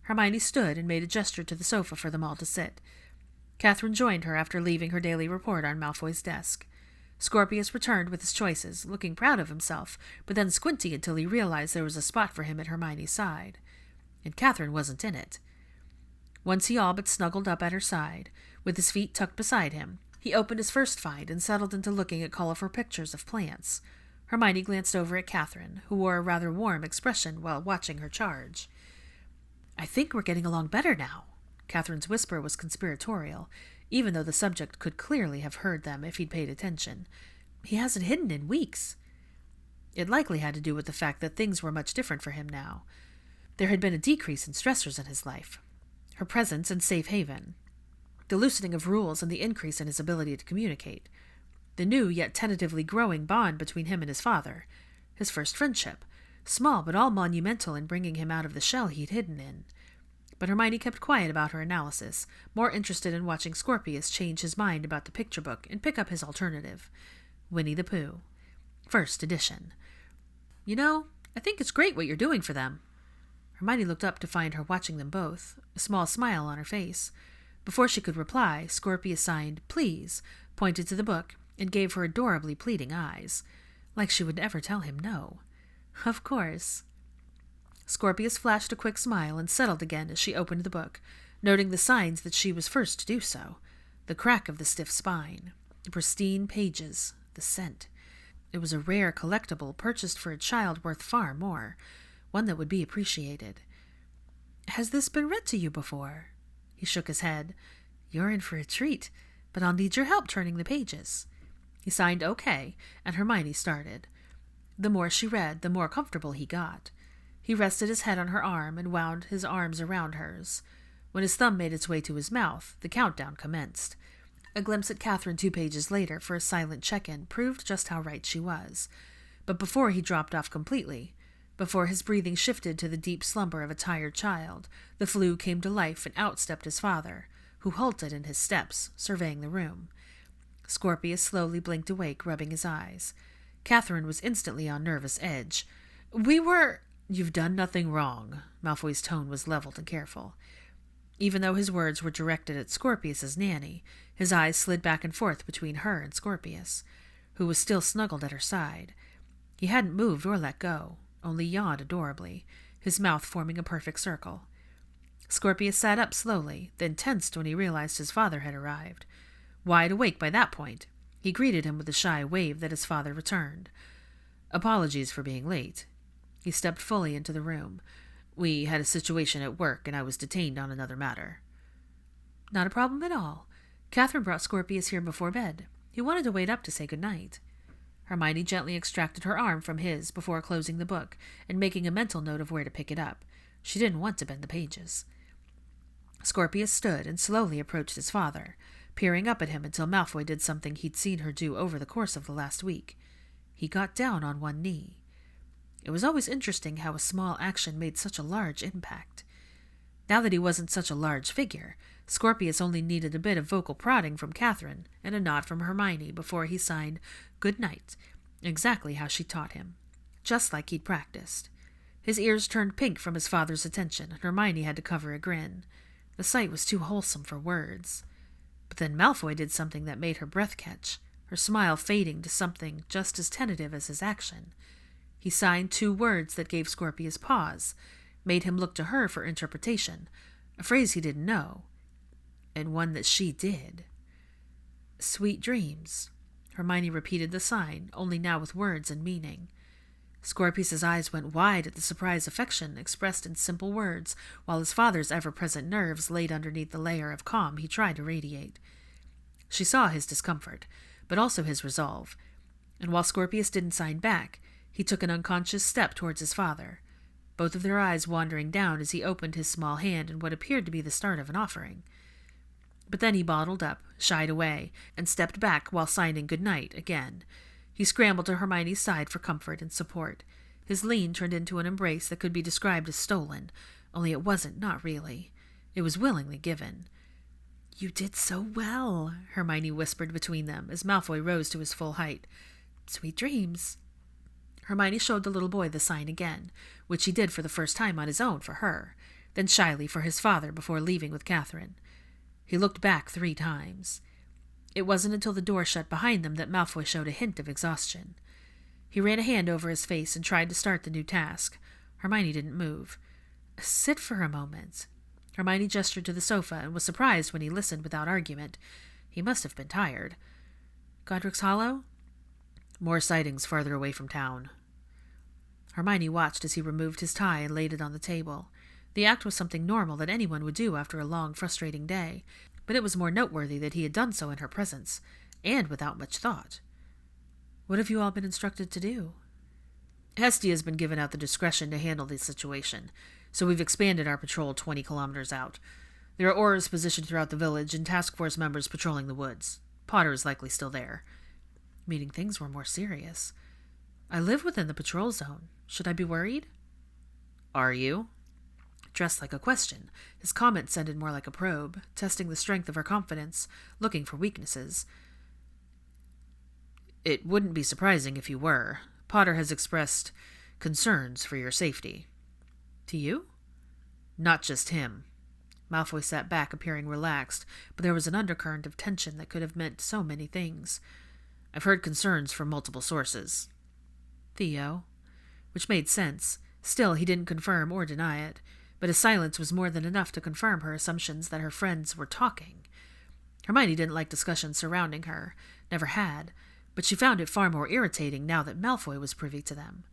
Hermione stood and made a gesture to the sofa for them all to sit. Catherine joined her after leaving her daily report on Malfoy's desk. Scorpius returned with his choices, looking proud of himself, but then squinting until he realized there was a spot for him at Hermione's side. And Catherine wasn't in it. Once he all but snuggled up at her side, with his feet tucked beside him, he opened his first find and settled into looking at colorful pictures of plants. Hermione glanced over at Catherine, who wore a rather warm expression while watching her charge. "I think we're getting along better now." Catherine's whisper was conspiratorial, even though the subject could clearly have heard them if he'd paid attention. "He hasn't hidden in weeks." It likely had to do with the fact that things were much different for him now. There had been a decrease in stressors in his life. Her presence and safe haven. The loosening of rules and the increase in his ability to communicate. The new yet tentatively growing bond between him and his father. His first friendship. Small but all monumental in bringing him out of the shell he'd hidden in. But Hermione kept quiet about her analysis, more interested in watching Scorpius change his mind about the picture book and pick up his alternative. Winnie the Pooh. First edition. "You know, I think it's great what you're doing for them." Hermione looked up to find her watching them both, a small smile on her face. Before she could reply, Scorpius signed, "Please," pointed to the book, and gave her adorably pleading eyes, like she would never tell him no. "Of course." Scorpius flashed a quick smile and settled again as she opened the book, noting the signs that she was first to do so. The crack of the stiff spine, the pristine pages, the scent. It was a rare collectible purchased for a child worth far more, one that would be appreciated. "Has this been read to you before?" He shook his head. "You're in for a treat, but I'll need your help turning the pages." He signed OK, and Hermione started. The more she read, the more comfortable he got. He rested his head on her arm and wound his arms around hers. When his thumb made its way to his mouth, the countdown commenced. A glimpse at Catherine 2 pages later for a silent check-in proved just how right she was. But before he dropped off completely, before his breathing shifted to the deep slumber of a tired child, the Floo came to life and outstepped his father, who halted in his steps, surveying the room. Scorpius slowly blinked awake, rubbing his eyes. Catherine was instantly on nervous edge. "You've done nothing wrong." Malfoy's tone was leveled and careful. Even though his words were directed at Scorpius's nanny, his eyes slid back and forth between her and Scorpius, who was still snuggled at her side. He hadn't moved or let go, only yawned adorably, his mouth forming a perfect circle. Scorpius sat up slowly, then tensed when he realized his father had arrived. Wide awake by that point, he greeted him with a shy wave that his father returned. "Apologies for being late." He stepped fully into the room. "We had a situation at work, and I was detained on another matter." "Not a problem at all. Catherine brought Scorpius here before bed. He wanted to wait up to say good night." Hermione gently extracted her arm from his before closing the book and making a mental note of where to pick it up. She didn't want to bend the pages. Scorpius stood and slowly approached his father, peering up at him until Malfoy did something he'd seen her do over the course of the last week. He got down on one knee. It was always interesting how a small action made such a large impact. Now that he wasn't such a large figure, Scorpius only needed a bit of vocal prodding from Catherine and a nod from Hermione before he signed "Good night," exactly how she taught him, just like he'd practiced. His ears turned pink from his father's attention, and Hermione had to cover a grin. The sight was too wholesome for words. But then Malfoy did something that made her breath catch, her smile fading to something just as tentative as his action. He signed 2 words that gave Scorpius pause, made him look to her for interpretation, a phrase he didn't know, and one that she did. "Sweet dreams." Hermione repeated the sign, only now with words and meaning. Scorpius's eyes went wide at the surprised affection expressed in simple words, while his father's ever-present nerves laid underneath the layer of calm he tried to radiate. She saw his discomfort, but also his resolve, and while Scorpius didn't sign back, he took an unconscious step towards his father, both of their eyes wandering down as he opened his small hand in what appeared to be the start of an offering. But then he bottled up, shied away, and stepped back while signing good night again. He scrambled to Hermione's side for comfort and support. His lean turned into an embrace that could be described as stolen, only it wasn't, not really. It was willingly given. You did so well, Hermione whispered between them as Malfoy rose to his full height. Sweet dreams. Hermione showed the little boy the sign again, which he did for the first time on his own for her, then shyly for his father before leaving with Catherine. He looked back 3 times. It wasn't until the door shut behind them that Malfoy showed a hint of exhaustion. He ran a hand over his face and tried to start the new task. Hermione didn't move. Sit for a moment. Hermione gestured to the sofa and was surprised when he listened without argument. He must have been tired. Godric's Hollow? More sightings farther away from town. Hermione watched as he removed his tie and laid it on the table. The act was something normal that anyone would do after a long, frustrating day, but it was more noteworthy that he had done so in her presence, and without much thought. What have you all been instructed to do? Hestia has been given out the discretion to handle the situation, so we've expanded our patrol 20 kilometers out. There are auras positioned throughout the village and task force members patrolling the woods. Potter is likely still there. Meaning things were more serious. I live within the patrol zone. Should I be worried? Are you? Dressed like a question, his comment sounded more like a probe, testing the strength of her confidence, looking for weaknesses. It wouldn't be surprising if you were. Potter has expressed concerns for your safety. To you? Not just him. Malfoy sat back, appearing relaxed, but there was an undercurrent of tension that could have meant so many things. I've heard concerns from multiple sources. Theo? Which made sense. Still, he didn't confirm or deny it, but his silence was more than enough to confirm her assumptions that her friends were talking. Hermione didn't like discussions surrounding her, never had, but she found it far more irritating now that Malfoy was privy to them.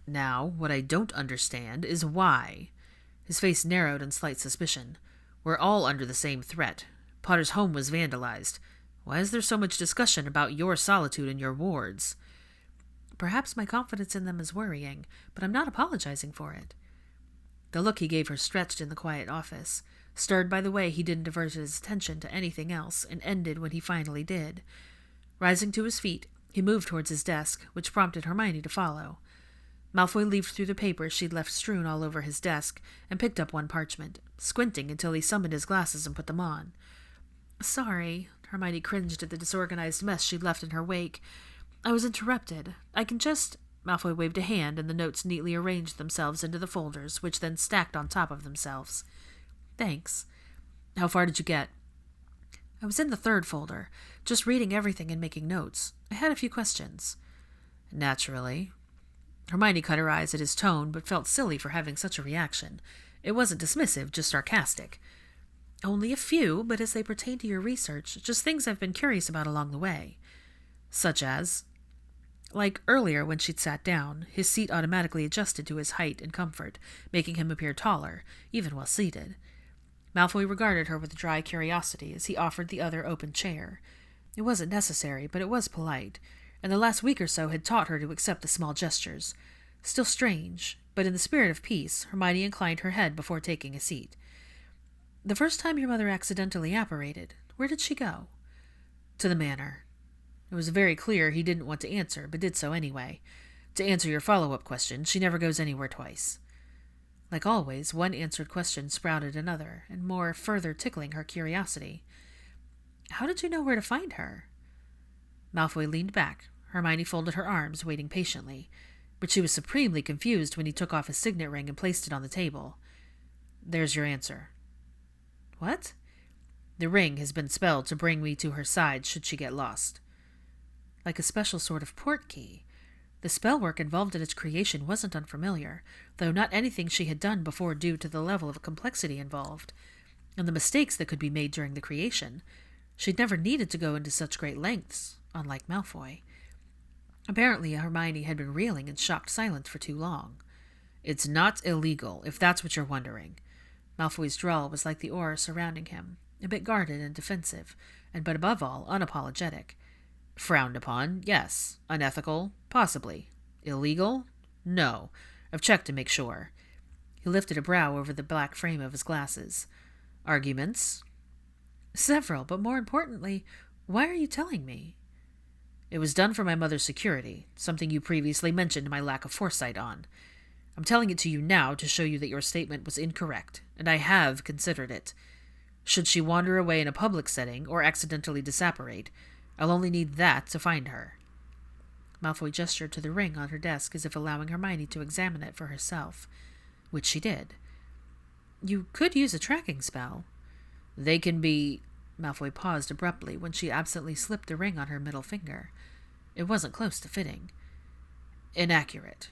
Now, what I don't understand is why. His face narrowed in slight suspicion. We're all under the same threat. Potter's home was vandalized. Why is there so much discussion about your solitude and your wards? Perhaps my confidence in them is worrying, but I'm not apologizing for it. The look he gave her stretched in the quiet office, stirred by the way he didn't divert his attention to anything else, and ended when he finally did. Rising to his feet, he moved towards his desk, which prompted Hermione to follow. Malfoy leafed through the papers she'd left strewn all over his desk and picked up one parchment, squinting until he summoned his glasses and put them on. Sorry, Hermione cringed at the disorganized mess she'd left in her wake. I was interrupted. I can just... Malfoy waved a hand, and the notes neatly arranged themselves into the folders, which then stacked on top of themselves. Thanks. How far did you get? I was in the 3rd folder, just reading everything and making notes. I had a few questions. Naturally. Hermione cut her eyes at his tone, but felt silly for having such a reaction. It wasn't dismissive, just sarcastic. Only a few, but as they pertain to your research, just things I've been curious about along the way. Such as... Like earlier when she'd sat down, his seat automatically adjusted to his height and comfort, making him appear taller, even while seated. Malfoy regarded her with dry curiosity as he offered the other open chair. It wasn't necessary, but it was polite, and the last week or so had taught her to accept the small gestures. Still strange, but in the spirit of peace, Hermione inclined her head before taking a seat. The first time your mother accidentally apparated, where did she go? To the manor. It was very clear he didn't want to answer, but did so anyway. To answer your follow-up question, she never goes anywhere twice. Like always, one answered question sprouted another, and more further tickling her curiosity. How did you know where to find her? Malfoy leaned back. Hermione folded her arms, waiting patiently, but she was supremely confused when he took off his signet ring and placed it on the table. There's your answer. What? The ring has been spelled to bring me to her side should she get lost. Like a special sort of port key. The spell work involved in its creation wasn't unfamiliar, though not anything she had done before due to the level of complexity involved, and the mistakes that could be made during the creation. She'd never needed to go into such great lengths, unlike Malfoy. Apparently Hermione had been reeling in shocked silence for too long. It's not illegal, if that's what you're wondering. Malfoy's drawl was like the aura surrounding him, a bit guarded and defensive, but above all, unapologetic. Frowned upon, yes. Unethical, possibly. Illegal? No. I've checked to make sure. He lifted a brow over the black frame of his glasses. Arguments? Several, but more importantly, why are you telling me? It was done for my mother's security, something you previously mentioned my lack of foresight on. I'm telling it to you now to show you that your statement was incorrect, and I have considered it. Should she wander away in a public setting or accidentally disapparate, I'll only need that to find her. Malfoy gestured to the ring on her desk as if allowing Hermione to examine it for herself, which she did. You could use a tracking spell. They can be... Malfoy paused abruptly when she absently slipped the ring on her middle finger. It wasn't close to fitting. Inaccurate.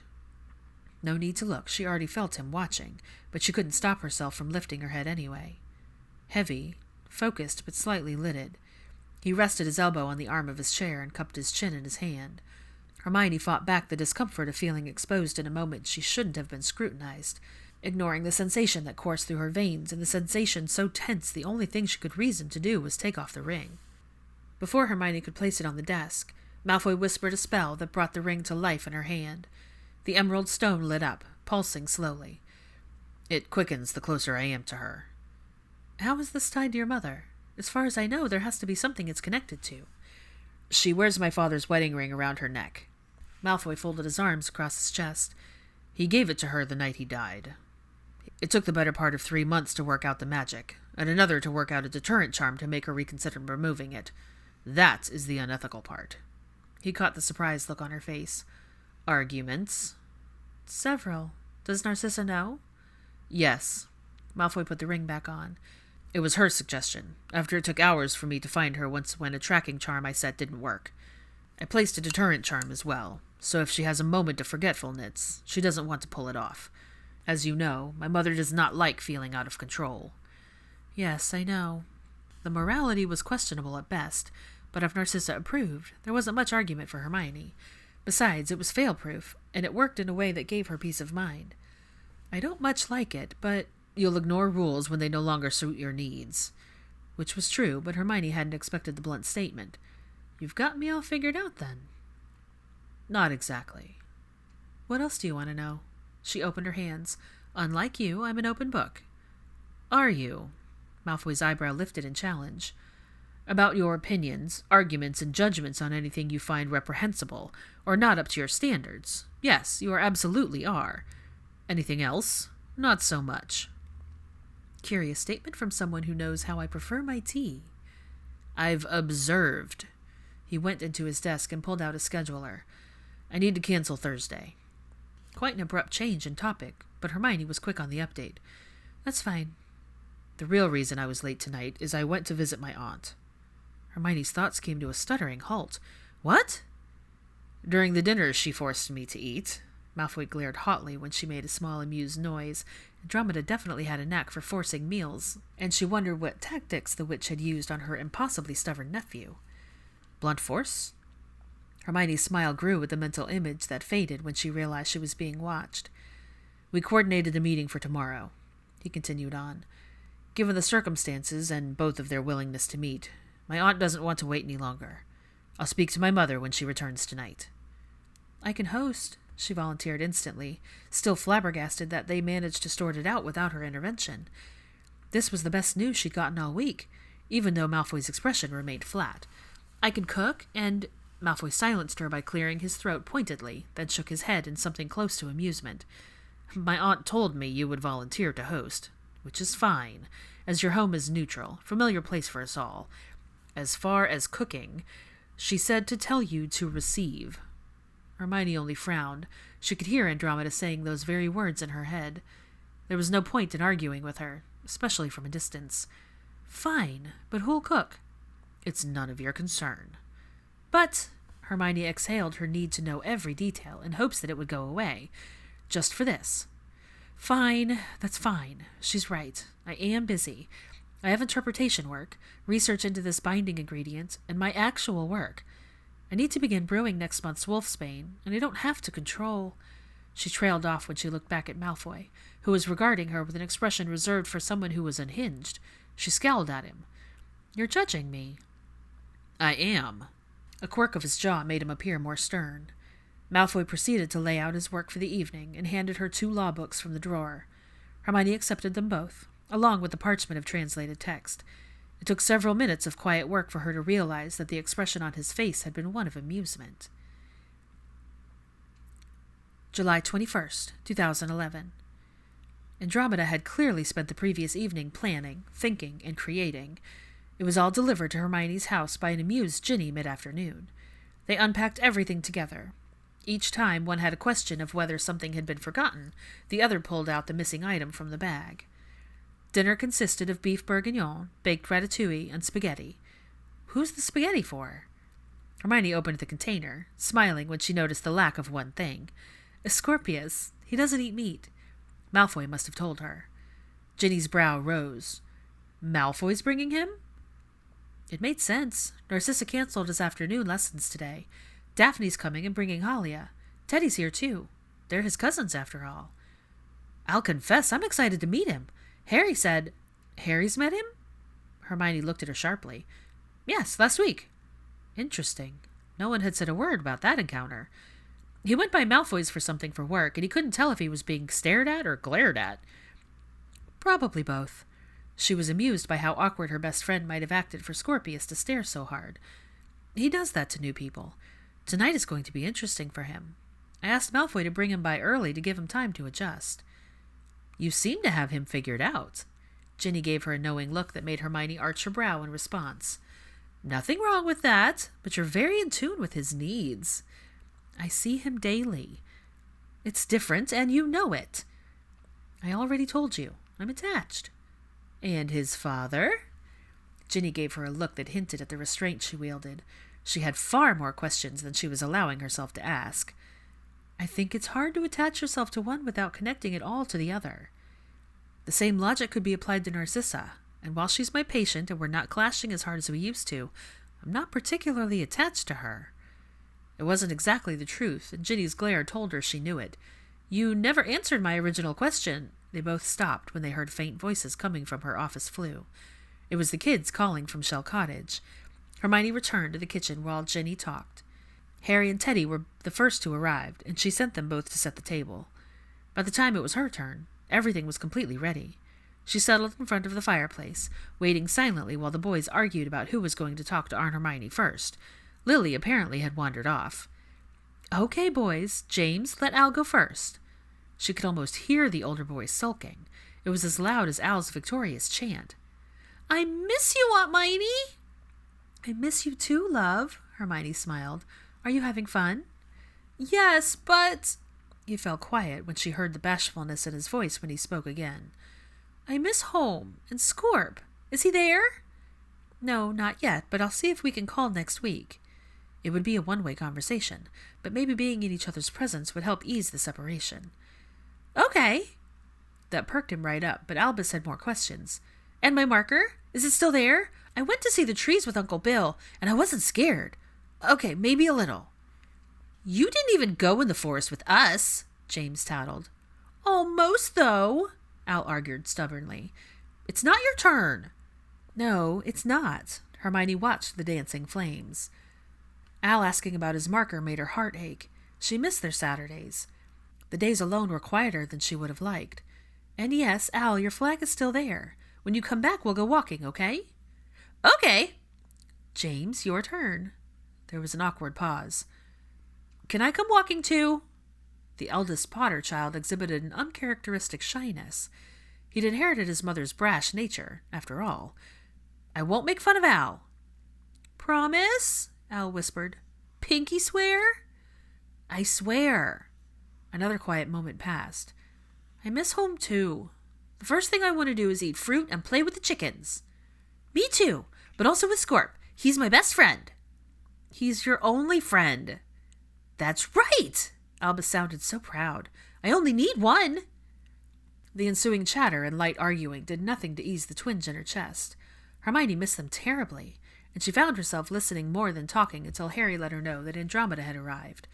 No need to look. She already felt him watching, but she couldn't stop herself from lifting her head anyway. Heavy, focused but slightly lidded. He rested his elbow on the arm of his chair and cupped his chin in his hand. Hermione fought back the discomfort of feeling exposed in a moment she shouldn't have been scrutinized, ignoring the sensation that coursed through her veins, and the sensation so tense the only thing she could reason to do was take off the ring. Before Hermione could place it on the desk, Malfoy whispered a spell that brought the ring to life in her hand. The emerald stone lit up, pulsing slowly. It quickens the closer I am to her. How is this tied to your mother? As far as I know, there has to be something it's connected to. She wears my father's wedding ring around her neck. Malfoy folded his arms across his chest. He gave it to her the night he died. It took the better part of 3 months to work out the magic, and another to work out a deterrent charm to make her reconsider removing it. That is the unethical part. He caught the surprised look on her face. Arguments? Several. Does Narcissa know? Yes. Malfoy put the ring back on. It was her suggestion, after it took hours for me to find her once when a tracking charm I set didn't work. I placed a deterrent charm as well, so if she has a moment of forgetfulness, she doesn't want to pull it off. As you know, my mother does not like feeling out of control. Yes, I know. The morality was questionable at best, but if Narcissa approved, there wasn't much argument for Hermione. Besides, it was fail-proof, and it worked in a way that gave her peace of mind. I don't much like it, but you'll ignore rules when they no longer suit your needs. Which was true, but Hermione hadn't expected the blunt statement. You've got me all figured out, then. Not exactly. What else do you want to know? She opened her hands. Unlike you, I'm an open book. Are you? Malfoy's eyebrow lifted in challenge. About your opinions, arguments, and judgments on anything you find reprehensible, or not up to your standards. Yes, you absolutely are. Anything else? Not so much. Curious statement from someone who knows how I prefer my tea. I've observed. He went into his desk and pulled out a scheduler. I need to cancel Thursday. Quite an abrupt change in topic, but Hermione was quick on the update. That's fine. The real reason I was late tonight is I went to visit my aunt. Hermione's thoughts came to a stuttering halt. What? During the dinner she forced me to eat. Malfoy glared hotly when she made a small amused noise. Andromeda definitely had a knack for forcing meals, and she wondered what tactics the witch had used on her impossibly stubborn nephew. Blunt force? Hermione's smile grew with the mental image that faded when she realized she was being watched. We coordinated a meeting for tomorrow, he continued on. Given the circumstances and both of their willingness to meet, my aunt doesn't want to wait any longer. I'll speak to my mother when she returns tonight. I can host, she volunteered instantly, still flabbergasted that they managed to sort it out without her intervention. This was the best news she'd gotten all week, even though Malfoy's expression remained flat. I can cook, and... Malfoy silenced her by clearing his throat pointedly, then shook his head in something close to amusement. My aunt told me you would volunteer to host, which is fine, as your home is neutral, familiar place for us all. As far as cooking, she said to tell you to receive. Hermione only frowned. She could hear Andromeda saying those very words in her head. There was no point in arguing with her, especially from a distance. Fine, but who'll cook? It's none of your concern. But, Hermione exhaled her need to know every detail in hopes that it would go away. Just for this. Fine, that's fine. She's right. I am busy. I have interpretation work, research into this binding ingredient, and my actual work. I need to begin brewing next month's Wolfsbane, and I don't have to control... She trailed off when she looked back at Malfoy, who was regarding her with an expression reserved for someone who was unhinged. She scowled at him. You're judging me. I am. A quirk of his jaw made him appear more stern. Malfoy proceeded to lay out his work for the evening and handed her 2 law books from the drawer. Hermione accepted them both, along with the parchment of translated text. It took several minutes of quiet work for her to realize that the expression on his face had been one of amusement. July 21st, 2011. Andromeda had clearly spent the previous evening planning, thinking, and creating. It was all delivered to Hermione's house by an amused Ginny mid-afternoon. They unpacked everything together. Each time one had a question of whether something had been forgotten, the other pulled out the missing item from the bag. Dinner consisted of beef bourguignon, baked ratatouille, and spaghetti. Who's the spaghetti for? Hermione opened the container, smiling when she noticed the lack of one thing. Asclepius. He doesn't eat meat. Malfoy must have told her. Ginny's brow rose. Malfoy's bringing him? It made sense. Narcissa canceled his afternoon lessons today. Daphne's coming and bringing Halia. Teddy's here, too. They're his cousins, after all. I'll confess, I'm excited to meet him. Harry said... Harry's met him? Hermione looked at her sharply. Yes, last week. Interesting. No one had said a word about that encounter. He went by Malfoy's for something for work, and he couldn't tell if he was being stared at or glared at. Probably both. She was amused by how awkward her best friend might have acted for Scorpius to stare so hard. He does that to new people. Tonight is going to be interesting for him. I asked Malfoy to bring him by early to give him time to adjust. You seem to have him figured out. Ginny gave her a knowing look that made Hermione arch her brow in response. Nothing wrong with that, but you're very in tune with his needs. I see him daily. It's different, and you know it. I already told you. I'm attached. And his father? Ginny gave her a look that hinted at the restraint she wielded. She had far more questions than she was allowing herself to ask. I think it's hard to attach yourself to one without connecting it all to the other. The same logic could be applied to Narcissa, and while she's my patient and we're not clashing as hard as we used to, I'm not particularly attached to her. It wasn't exactly the truth, and Ginny's glare told her she knew it. You never answered my original question. They both stopped when they heard faint voices coming from her office flue. It was the kids calling from Shell Cottage. Hermione returned to the kitchen while Ginny talked. Harry and Teddy were the first to arrive, and she sent them both to set the table. By the time it was her turn, everything was completely ready. She settled in front of the fireplace, waiting silently while the boys argued about who was going to talk to Aunt Hermione first. Lily apparently had wandered off. Okay, boys, James, let Al go first. She could almost hear the older boy sulking. It was as loud as Al's victorious chant. I miss you, Aunt Hermione. I miss you too, love, Hermione smiled. Are you having fun? Yes, but... He fell quiet when she heard the bashfulness in his voice when he spoke again. I miss home and Scorp. Is he there? No, not yet, but I'll see if we can call next week. It would be a one-way conversation, but maybe being in each other's presence would help ease the separation. Okay. That perked him right up, but Albus had more questions. And my marker? Is it still there? I went to see the trees with Uncle Bill, and I wasn't scared. Okay, maybe a little. You didn't even go in the forest with us, James tattled. Almost, though, Al argued stubbornly. It's not your turn. No, it's not. Hermione watched the dancing flames. Al asking about his marker made her heart ache. She missed their Saturdays. The days alone were quieter than she would have liked. And yes, Al, your flag is still there. When you come back, we'll go walking, okay? Okay. James, your turn. There was an awkward pause. Can I come walking too? The eldest Potter child exhibited an uncharacteristic shyness. He'd inherited his mother's brash nature, after all. I won't make fun of Al. Promise? Al whispered. Pinky swear? I swear. Another quiet moment passed. I miss home too. The first thing I want to do is eat fruit and play with the chickens. Me too, but also with Scorp. He's my best friend. He's your only friend. That's right! Albus sounded so proud. I only need one. The ensuing chatter and light arguing did nothing to ease the twinge in her chest. Hermione missed them terribly, and she found herself listening more than talking until Harry let her know that Andromeda had arrived.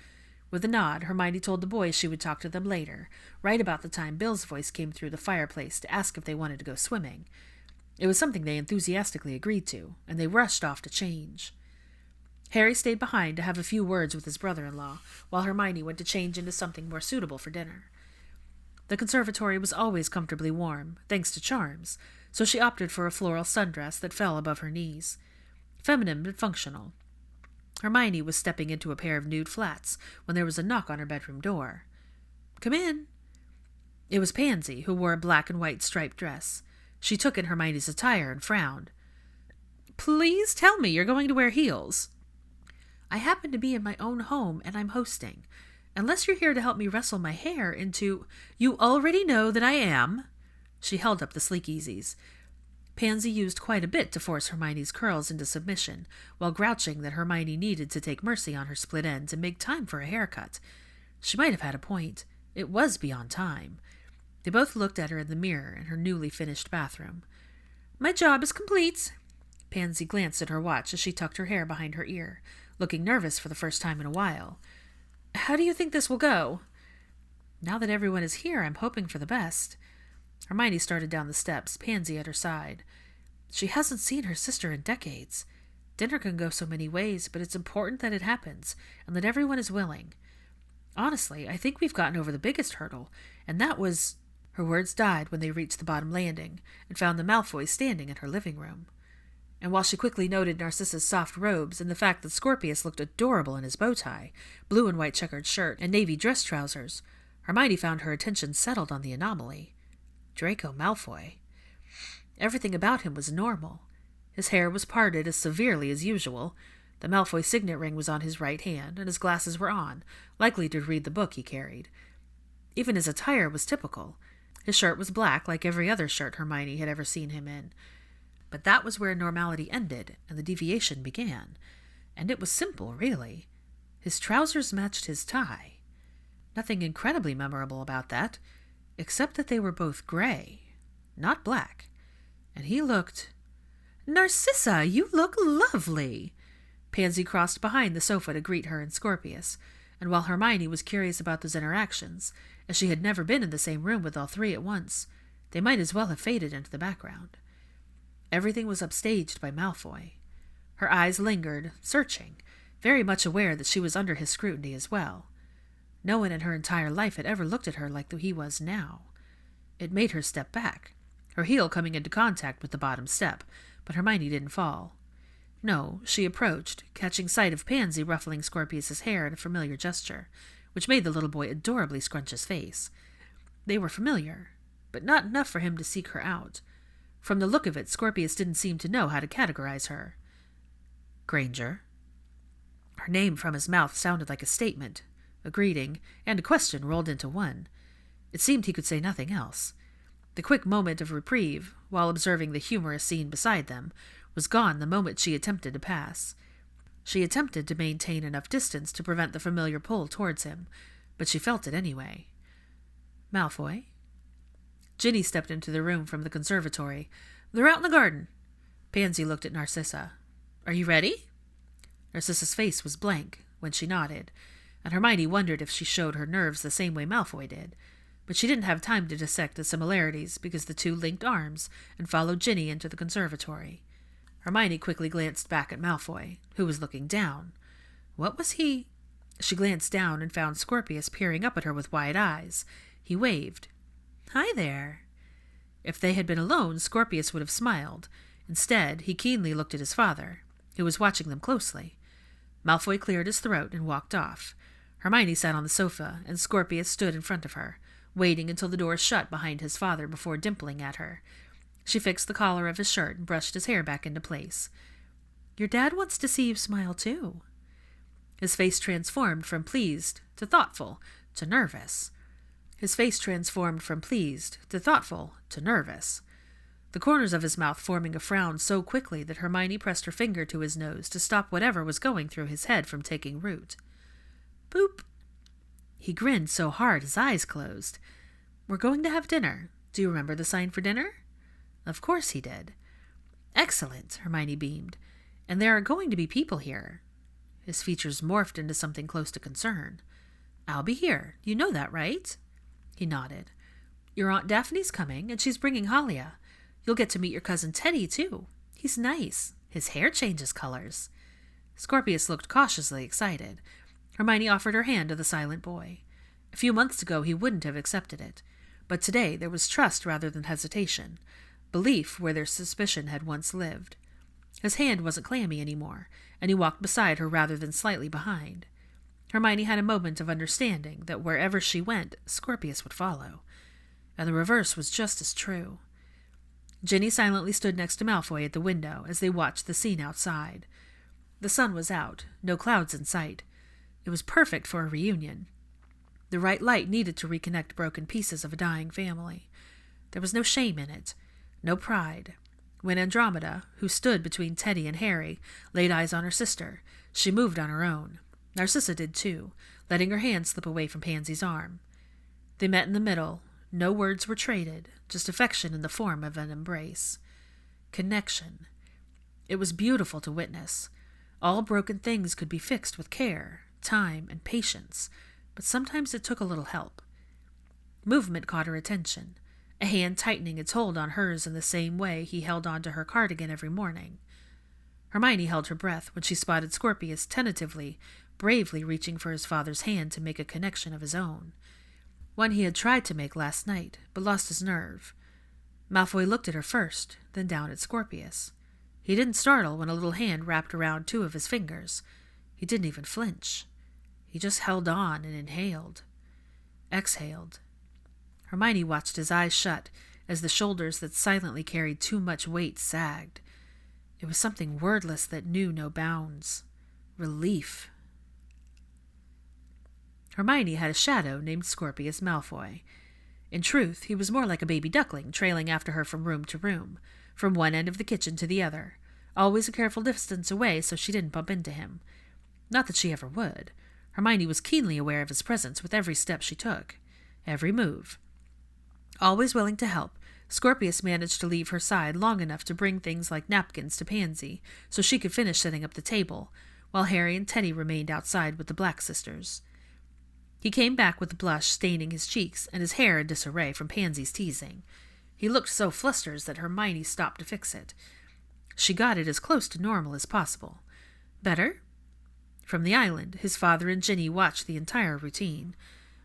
With a nod, Hermione told the boys she would talk to them later, right about the time Bill's voice came through the fireplace to ask if they wanted to go swimming. It was something they enthusiastically agreed to, and they rushed off to change. Harry stayed behind to have a few words with his brother-in-law, while Hermione went to change into something more suitable for dinner. The conservatory was always comfortably warm, thanks to charms, so she opted for a floral sundress that fell above her knees. Feminine but functional. Hermione was stepping into a pair of nude flats when there was a knock on her bedroom door. Come in. It was Pansy, who wore a black and white striped dress. She took in Hermione's attire and frowned. "Please tell me you're going to wear heels." "I happen to be in my own home, and I'm hosting. Unless you're here to help me wrestle my hair into—" "You already know that I am." She held up the sleek easies. Pansy used quite a bit to force Hermione's curls into submission, while grouching that Hermione needed to take mercy on her split ends and make time for a haircut. She might have had a point. It was beyond time. They both looked at her in the mirror in her newly finished bathroom. "My job is complete." Pansy glanced at her watch as she tucked her hair behind her ear, looking nervous for the first time in a while. "How do you think this will go?" "Now that everyone is here, I'm hoping for the best." Hermione started down the steps, Pansy at her side. She hasn't seen her sister in decades. Dinner can go so many ways, but it's important that it happens, and that everyone is willing. Honestly, I think we've gotten over the biggest hurdle, and that was— Her words died when they reached the bottom landing, and found the Malfoys standing in her living room. And while she quickly noted Narcissa's soft robes and the fact that Scorpius looked adorable in his bow tie, blue and white checkered shirt, and navy dress trousers, Hermione found her attention settled on the anomaly. Draco Malfoy. Everything about him was normal. His hair was parted as severely as usual. The Malfoy signet ring was on his right hand, and his glasses were on, likely to read the book he carried. Even his attire was typical. His shirt was black, like every other shirt Hermione had ever seen him in. But that was where normality ended, and the deviation began. And it was simple, really. His trousers matched his tie. Nothing incredibly memorable about that, except that they were both gray, not black. And he looked— "Narcissa, you look lovely!" Pansy crossed behind the sofa to greet her and Scorpius, and while Hermione was curious about those interactions, as she had never been in the same room with all three at once, they might as well have faded into the background. Everything was upstaged by Malfoy. Her eyes lingered, searching, very much aware that she was under his scrutiny as well. No one in her entire life had ever looked at her like he was now. It made her step back, her heel coming into contact with the bottom step, but Hermione didn't fall. No, she approached, catching sight of Pansy ruffling Scorpius's hair in a familiar gesture, which made the little boy adorably scrunch his face. They were familiar, but not enough for him to seek her out. From the look of it, Scorpius didn't seem to know how to categorize her. "Granger." Her name from his mouth sounded like a statement, a greeting, and a question rolled into one. It seemed he could say nothing else. The quick moment of reprieve, while observing the humorous scene beside them, was gone the moment she attempted to pass. She attempted to maintain enough distance to prevent the familiar pull towards him, but she felt it anyway. "Malfoy?" Ginny stepped into the room from the conservatory. "They're out in the garden." Pansy looked at Narcissa. "Are you ready?" Narcissa's face was blank when she nodded, and Hermione wondered if she showed her nerves the same way Malfoy did. But she didn't have time to dissect the similarities because the two linked arms and followed Ginny into the conservatory. Hermione quickly glanced back at Malfoy, who was looking down. What was he— She glanced down and found Scorpius peering up at her with wide eyes. He waved. "Hi there." If they had been alone, Scorpius would have smiled. Instead, he keenly looked at his father, who was watching them closely. Malfoy cleared his throat and walked off. Hermione sat on the sofa, and Scorpius stood in front of her, waiting until the door shut behind his father before dimpling at her. She fixed the collar of his shirt and brushed his hair back into place. "Your dad wants to see you smile, too." His face transformed from pleased to thoughtful to nervous. The corners of his mouth forming a frown so quickly that Hermione pressed her finger to his nose to stop whatever was going through his head from taking root. "Boop." He grinned so hard his eyes closed. "We're going to have dinner. Do you remember the sign for dinner?" Of course he did. "Excellent," Hermione beamed. "And there are going to be people here." His features morphed into something close to concern. "I'll be here. You know that, right?" He nodded. "Your Aunt Daphne's coming, and she's bringing Halia. You'll get to meet your cousin Teddy, too. He's nice. His hair changes colors." Scorpius looked cautiously excited. Hermione offered her hand to the silent boy. A few months ago he wouldn't have accepted it, but today there was trust rather than hesitation, belief where their suspicion had once lived. His hand wasn't clammy anymore, and he walked beside her rather than slightly behind. Hermione had a moment of understanding that wherever she went, Scorpius would follow. and the reverse was just as true. Ginny silently stood next to Malfoy at the window as they watched the scene outside. The sun was out, no clouds in sight. It was perfect for a reunion. The right light needed to reconnect broken pieces of a dying family. There was no shame in it, no pride. When Andromeda, who stood between Teddy and Harry, laid eyes on her sister, she moved on her own. Narcissa did too, letting her hand slip away from Pansy's arm. They met in the middle. No words were traded, just affection in the form of an embrace. Connection. It was beautiful to witness. All broken things could be fixed with care, time, and patience, but sometimes it took a little help. Movement caught her attention, a hand tightening its hold on hers in the same way he held on to her cardigan every morning. Hermione held her breath when she spotted Scorpius tentatively, bravely reaching for his father's hand to make a connection of his own. One he had tried to make last night, but lost his nerve. Malfoy looked at her first, then down at Scorpius. He didn't startle when a little hand wrapped around 2 of his fingers. He didn't even flinch. He just held on and inhaled. Exhaled. Hermione watched his eyes shut as the shoulders that silently carried too much weight sagged. It was something wordless that knew no bounds. Relief. Hermione had a shadow named Scorpius Malfoy. In truth, he was more like a baby duckling trailing after her from room to room, from one end of the kitchen to the other, always a careful distance away so she didn't bump into him. Not that she ever would. Hermione was keenly aware of his presence with every step she took, every move. Always willing to help, Scorpius managed to leave her side long enough to bring things like napkins to Pansy so she could finish setting up the table, while Harry and Teddy remained outside with the Black sisters. He came back with the blush staining his cheeks and his hair in disarray from Pansy's teasing. He looked so flustered that Hermione stopped to fix it. She got it as close to normal as possible. Better? From the island, his father and Ginny watched the entire routine.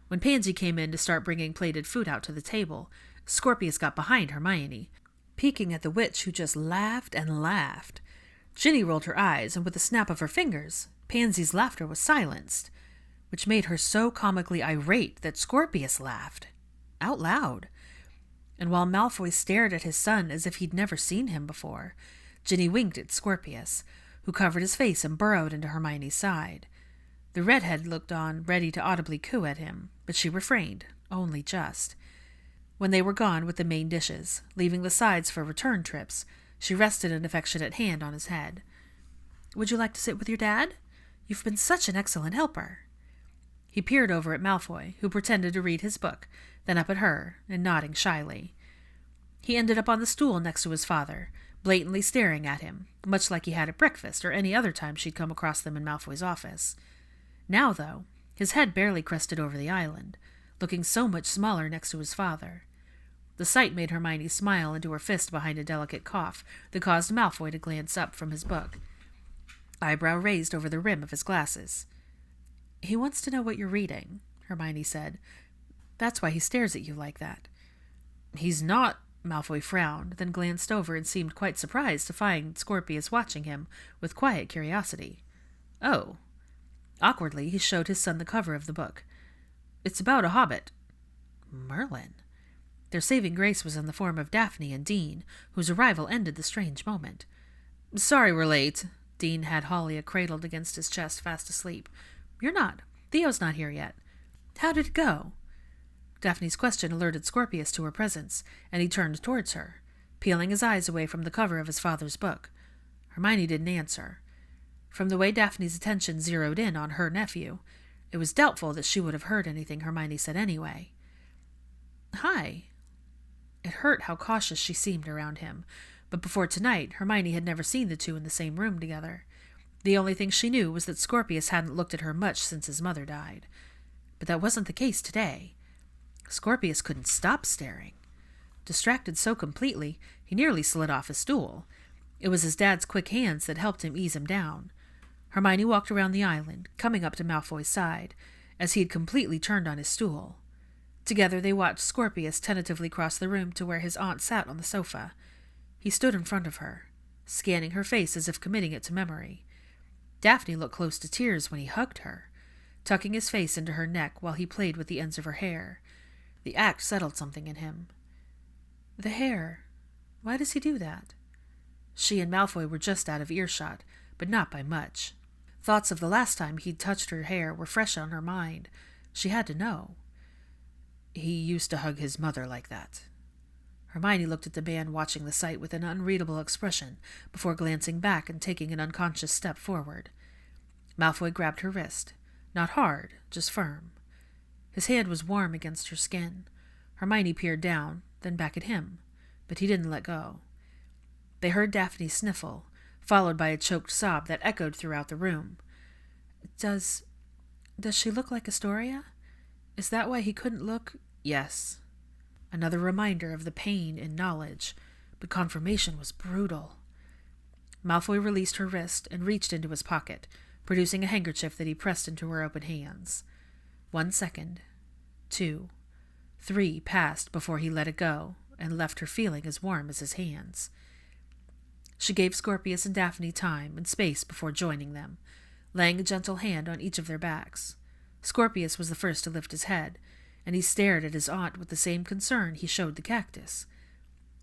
When Pansy came in to start bringing plated food out to the table, Scorpius got behind Hermione, peeking at the witch who just laughed and laughed. Ginny rolled her eyes, and with a snap of her fingers, Pansy's laughter was silenced, which made her so comically irate that Scorpius laughed. Out loud. And while Malfoy stared at his son as if he'd never seen him before, Ginny winked at Scorpius, who covered his face and burrowed into Hermione's side. The redhead looked on, ready to audibly coo at him, but she refrained, only just. When they were gone with the main dishes, leaving the sides for return trips, she rested an affectionate hand on his head. "Would you like to sit with your dad? You've been such an excellent helper." He peered over at Malfoy, who pretended to read his book, then up at her, and nodding shyly. He ended up on the stool next to his father, blatantly staring at him, much like he had at breakfast or any other time she'd come across them in Malfoy's office. Now, though, his head barely crested over the island, looking so much smaller next to his father. The sight made Hermione smile into her fist behind a delicate cough that caused Malfoy to glance up from his book, eyebrow raised over the rim of his glasses. "He wants to know what you're reading," Hermione said. "That's why he stares at you like that." "He's not," Malfoy frowned, then glanced over and seemed quite surprised to find Scorpius watching him with quiet curiosity. "Oh." Awkwardly, he showed his son the cover of the book. "It's about a hobbit." Merlin. Their saving grace was in the form of Daphne and Dean, whose arrival ended the strange moment. "Sorry we're late." Dean had Hollia cradled against his chest, fast asleep. "You're not. Theo's not here yet. How did it go?" Daphne's question alerted Scorpius to her presence, and he turned towards her, peeling his eyes away from the cover of his father's book. Hermione didn't answer. From the way Daphne's attention zeroed in on her nephew, it was doubtful that she would have heard anything Hermione said anyway. "Hi." It hurt how cautious she seemed around him, but before tonight, Hermione had never seen the two in the same room together. The only thing she knew was that Scorpius hadn't looked at her much since his mother died. But that wasn't the case today. Scorpius couldn't stop staring. Distracted so completely, he nearly slid off his stool. It was his dad's quick hands that helped him ease him down. Hermione walked around the island, coming up to Malfoy's side, as he had completely turned on his stool. Together they watched Scorpius tentatively cross the room to where his aunt sat on the sofa. He stood in front of her, scanning her face as if committing it to memory. Daphne looked close to tears when he hugged her, tucking his face into her neck while he played with the ends of her hair. The act settled something in him. The hair. Why does he do that? She and Malfoy were just out of earshot, but not by much. Thoughts of the last time he'd touched her hair were fresh on her mind. She had to know. He used to hug his mother like that. Hermione looked at the man watching the sight with an unreadable expression before glancing back and taking an unconscious step forward. Malfoy grabbed her wrist. Not hard, just firm. His hand was warm against her skin. Hermione peered down, then back at him, but he didn't let go. They heard Daphne sniffle, followed by a choked sob that echoed throughout the room. Does she look like Astoria? Is that why he couldn't look? Yes. Another reminder of the pain in knowledge, but confirmation was brutal. Malfoy released her wrist and reached into his pocket, producing a handkerchief that he pressed into her open hands. 1 second, 2, 3 passed before he let it go and left her feeling as warm as his hands. She gave Scorpius and Daphne time and space before joining them, laying a gentle hand on each of their backs. Scorpius was the first to lift his head, and he stared at his aunt with the same concern he showed the cactus.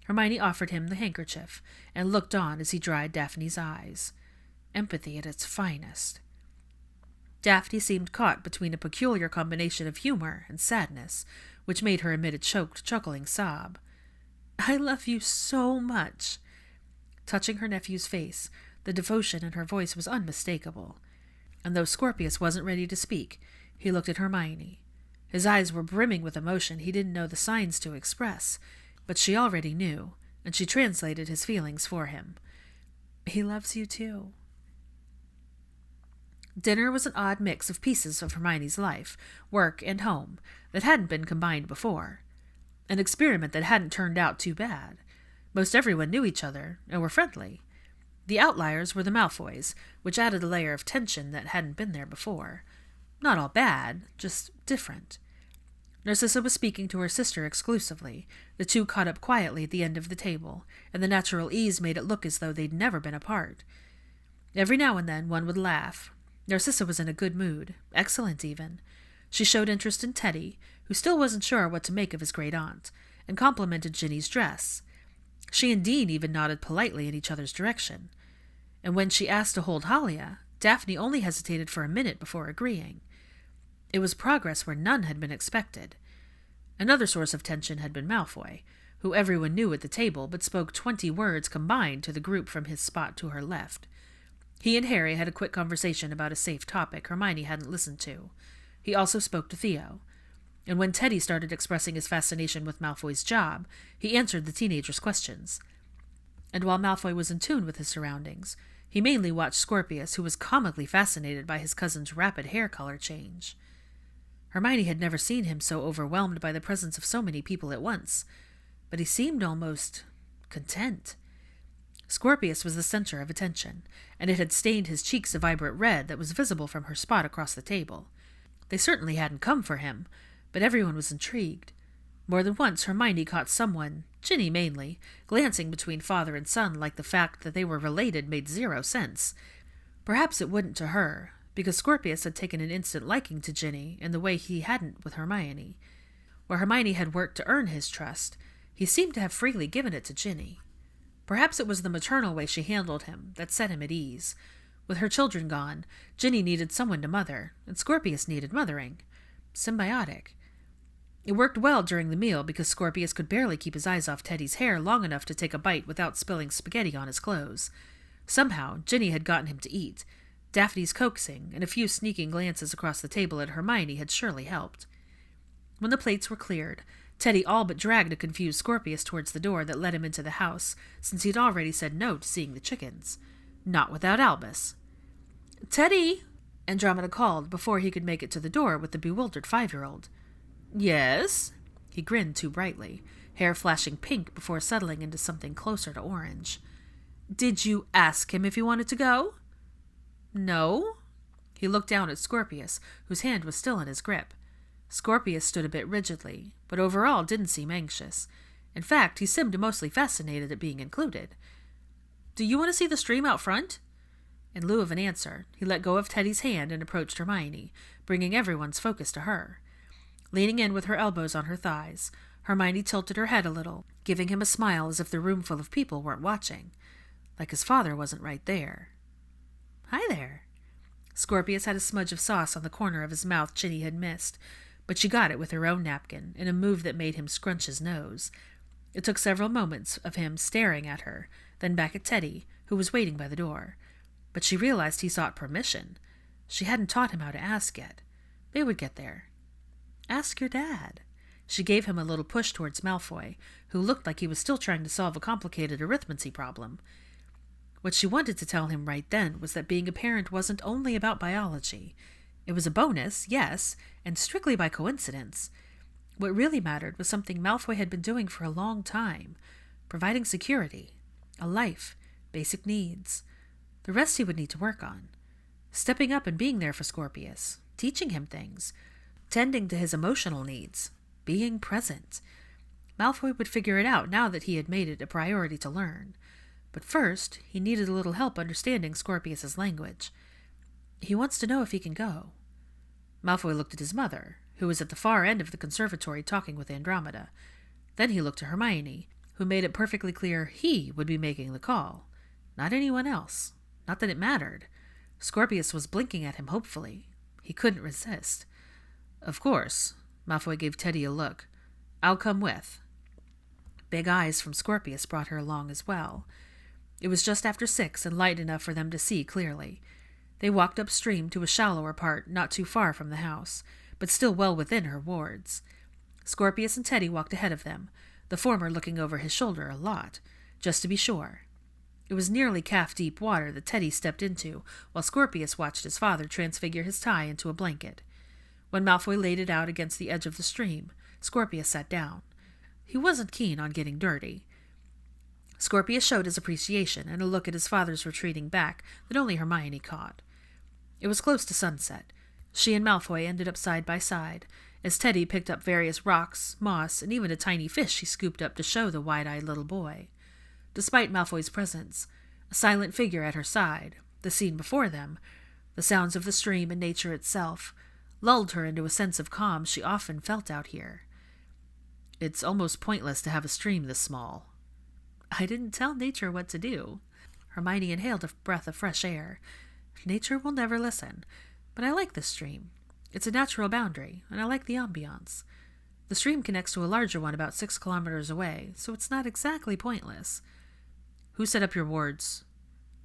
Hermione offered him the handkerchief and looked on as he dried Daphne's eyes. Empathy at its finest. Daphne seemed caught between a peculiar combination of humor and sadness, which made her emit a choked, chuckling sob. "I love you so much." Touching her nephew's face, the devotion in her voice was unmistakable. And though Scorpius wasn't ready to speak, he looked at Hermione. His eyes were brimming with emotion he didn't know the signs to express, but she already knew, and she translated his feelings for him. "He loves you too." Dinner was an odd mix of pieces of Hermione's life, work, and home that hadn't been combined before. An experiment that hadn't turned out too bad. Most everyone knew each other and were friendly. The outliers were the Malfoys, which added a layer of tension that hadn't been there before. Not all bad, just different. Narcissa was speaking to her sister exclusively. The two caught up quietly at the end of the table, and the natural ease made it look as though they'd never been apart. Every now and then one would laugh. Narcissa was in a good mood, excellent even. She showed interest in Teddy, who still wasn't sure what to make of his great-aunt, and complimented Ginny's dress. She and Dean even nodded politely in each other's direction. And when she asked to hold Halia, Daphne only hesitated for a minute before agreeing. It was progress where none had been expected. Another source of tension had been Malfoy, who everyone knew at the table but spoke 20 words combined to the group from his spot to her left. He and Harry had a quick conversation about a safe topic Hermione hadn't listened to. He also spoke to Theo. And when Teddy started expressing his fascination with Malfoy's job, he answered the teenager's questions. And while Malfoy was in tune with his surroundings, he mainly watched Scorpius, who was comically fascinated by his cousin's rapid hair color change. Hermione had never seen him so overwhelmed by the presence of so many people at once, but he seemed almost content. Scorpius was the center of attention, and it had stained his cheeks a vibrant red that was visible from her spot across the table. They certainly hadn't come for him, but everyone was intrigued. More than once Hermione caught someone, Ginny mainly, glancing between father and son like the fact that they were related made 0 sense. Perhaps it wouldn't to her, because Scorpius had taken an instant liking to Ginny in the way he hadn't with Hermione. Where Hermione had worked to earn his trust, he seemed to have freely given it to Ginny. Perhaps it was the maternal way she handled him that set him at ease. With her children gone, Ginny needed someone to mother, and Scorpius needed mothering. Symbiotic. It worked well during the meal because Scorpius could barely keep his eyes off Teddy's hair long enough to take a bite without spilling spaghetti on his clothes. Somehow, Ginny had gotten him to eat. Daphne's coaxing and a few sneaking glances across the table at Hermione had surely helped. When the plates were cleared, Teddy all but dragged a confused Scorpius towards the door that led him into the house, since he'd already said no to seeing the chickens. Not without Albus. "Teddy!" Andromeda called before he could make it to the door with the bewildered 5-year-old. "Yes?" He grinned too brightly, hair flashing pink before settling into something closer to orange. "Did you ask him if he wanted to go?" "No." He looked down at Scorpius, whose hand was still in his grip. Scorpius stood a bit rigidly, but overall didn't seem anxious. In fact, he seemed mostly fascinated at being included. "Do you want to see the stream out front?" In lieu of an answer, he let go of Teddy's hand and approached Hermione, bringing everyone's focus to her. Leaning in with her elbows on her thighs, Hermione tilted her head a little, giving him a smile as if the room full of people weren't watching. Like his father wasn't right there. "Hi there." Scorpius had a smudge of sauce on the corner of his mouth Ginny had missed, but she got it with her own napkin, in a move that made him scrunch his nose. It took several moments of him staring at her, then back at Teddy, who was waiting by the door. But she realized he sought permission. She hadn't taught him how to ask yet. They would get there. "Ask your dad." She gave him a little push towards Malfoy, who looked like he was still trying to solve a complicated arithmancy problem. What she wanted to tell him right then was that being a parent wasn't only about biology. It was a bonus, yes, and strictly by coincidence. What really mattered was something Malfoy had been doing for a long time, providing security, a life, basic needs. The rest he would need to work on. Stepping up and being there for Scorpius, teaching him things, tending to his emotional needs, being present. Malfoy would figure it out now that he had made it a priority to learn. But first, he needed a little help understanding Scorpius's language. He wants to know if he can go. Malfoy looked at his mother, who was at the far end of the conservatory talking with Andromeda. Then he looked to Hermione, who made it perfectly clear he would be making the call. Not anyone else. Not that it mattered. Scorpius was blinking at him hopefully. He couldn't resist. "Of course." Malfoy gave Teddy a look. "I'll come with." Big eyes from Scorpius brought her along as well. It was just after 6 and light enough for them to see clearly. They walked upstream to a shallower part not too far from the house, but still well within her wards. Scorpius and Teddy walked ahead of them, the former looking over his shoulder a lot, just to be sure. It was nearly calf-deep water that Teddy stepped into, while Scorpius watched his father transfigure his tie into a blanket. When Malfoy laid it out against the edge of the stream, Scorpius sat down. He wasn't keen on getting dirty. Scorpius showed his appreciation and a look at his father's retreating back that only Hermione caught. It was close to sunset. She and Malfoy ended up side by side, as Teddy picked up various rocks, moss, and even a tiny fish she scooped up to show the wide-eyed little boy. Despite Malfoy's presence, a silent figure at her side, the scene before them, the sounds of the stream and nature itself, lulled her into a sense of calm she often felt out here. "It's almost pointless to have a stream this small." "I didn't tell nature what to do." Hermione inhaled a breath of fresh air. "Nature will never listen. But I like this stream. It's a natural boundary, and I like the ambiance. The stream connects to a larger one about 6 kilometers away, so it's not exactly pointless." "Who set up your wards?"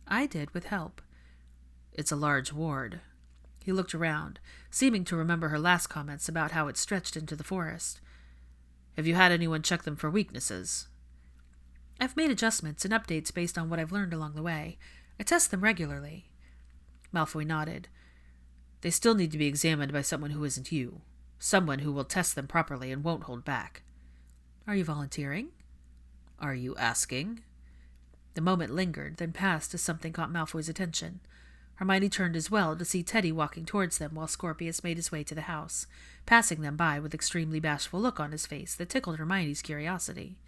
"I did, with help." "It's a large ward." He looked around, seeming to remember her last comments about how it stretched into the forest. "Have you had anyone check them for weaknesses?" "I've made adjustments and updates based on what I've learned along the way. I test them regularly." Malfoy nodded. "They still need to be examined by someone who isn't you. Someone who will test them properly and won't hold back." "Are you volunteering?" "Are you asking?" The moment lingered, then passed as something caught Malfoy's attention. Hermione turned as well to see Teddy walking towards them while Scorpius made his way to the house, passing them by with extremely bashful look on his face that tickled Hermione's curiosity.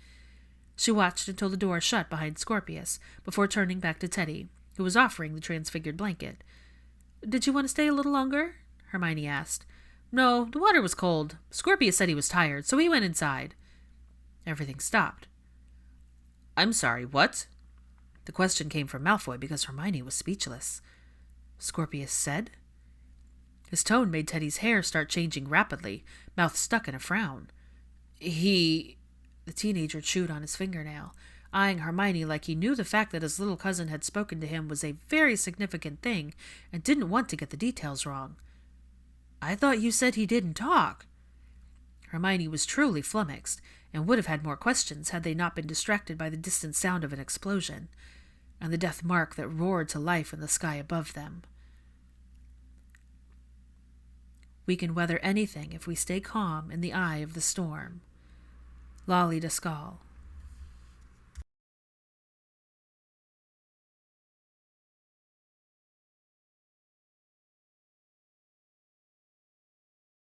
She watched until the door shut behind Scorpius before turning back to Teddy, who was offering the transfigured blanket. "Did you want to stay a little longer?" Hermione asked. "No, the water was cold. Scorpius said he was tired, so he went inside." Everything stopped. "I'm sorry, what?" The question came from Malfoy because Hermione was speechless. "Scorpius said?" His tone made Teddy's hair start changing rapidly, mouth stuck in a frown. The teenager chewed on his fingernail, eyeing Hermione like he knew the fact that his little cousin had spoken to him was a very significant thing and didn't want to get the details wrong. "I thought you said he didn't talk." Hermione was truly flummoxed and would have had more questions had they not been distracted by the distant sound of an explosion and the death mark that roared to life in the sky above them. "We can weather anything if we stay calm in the eye of the storm." Lolly Descal.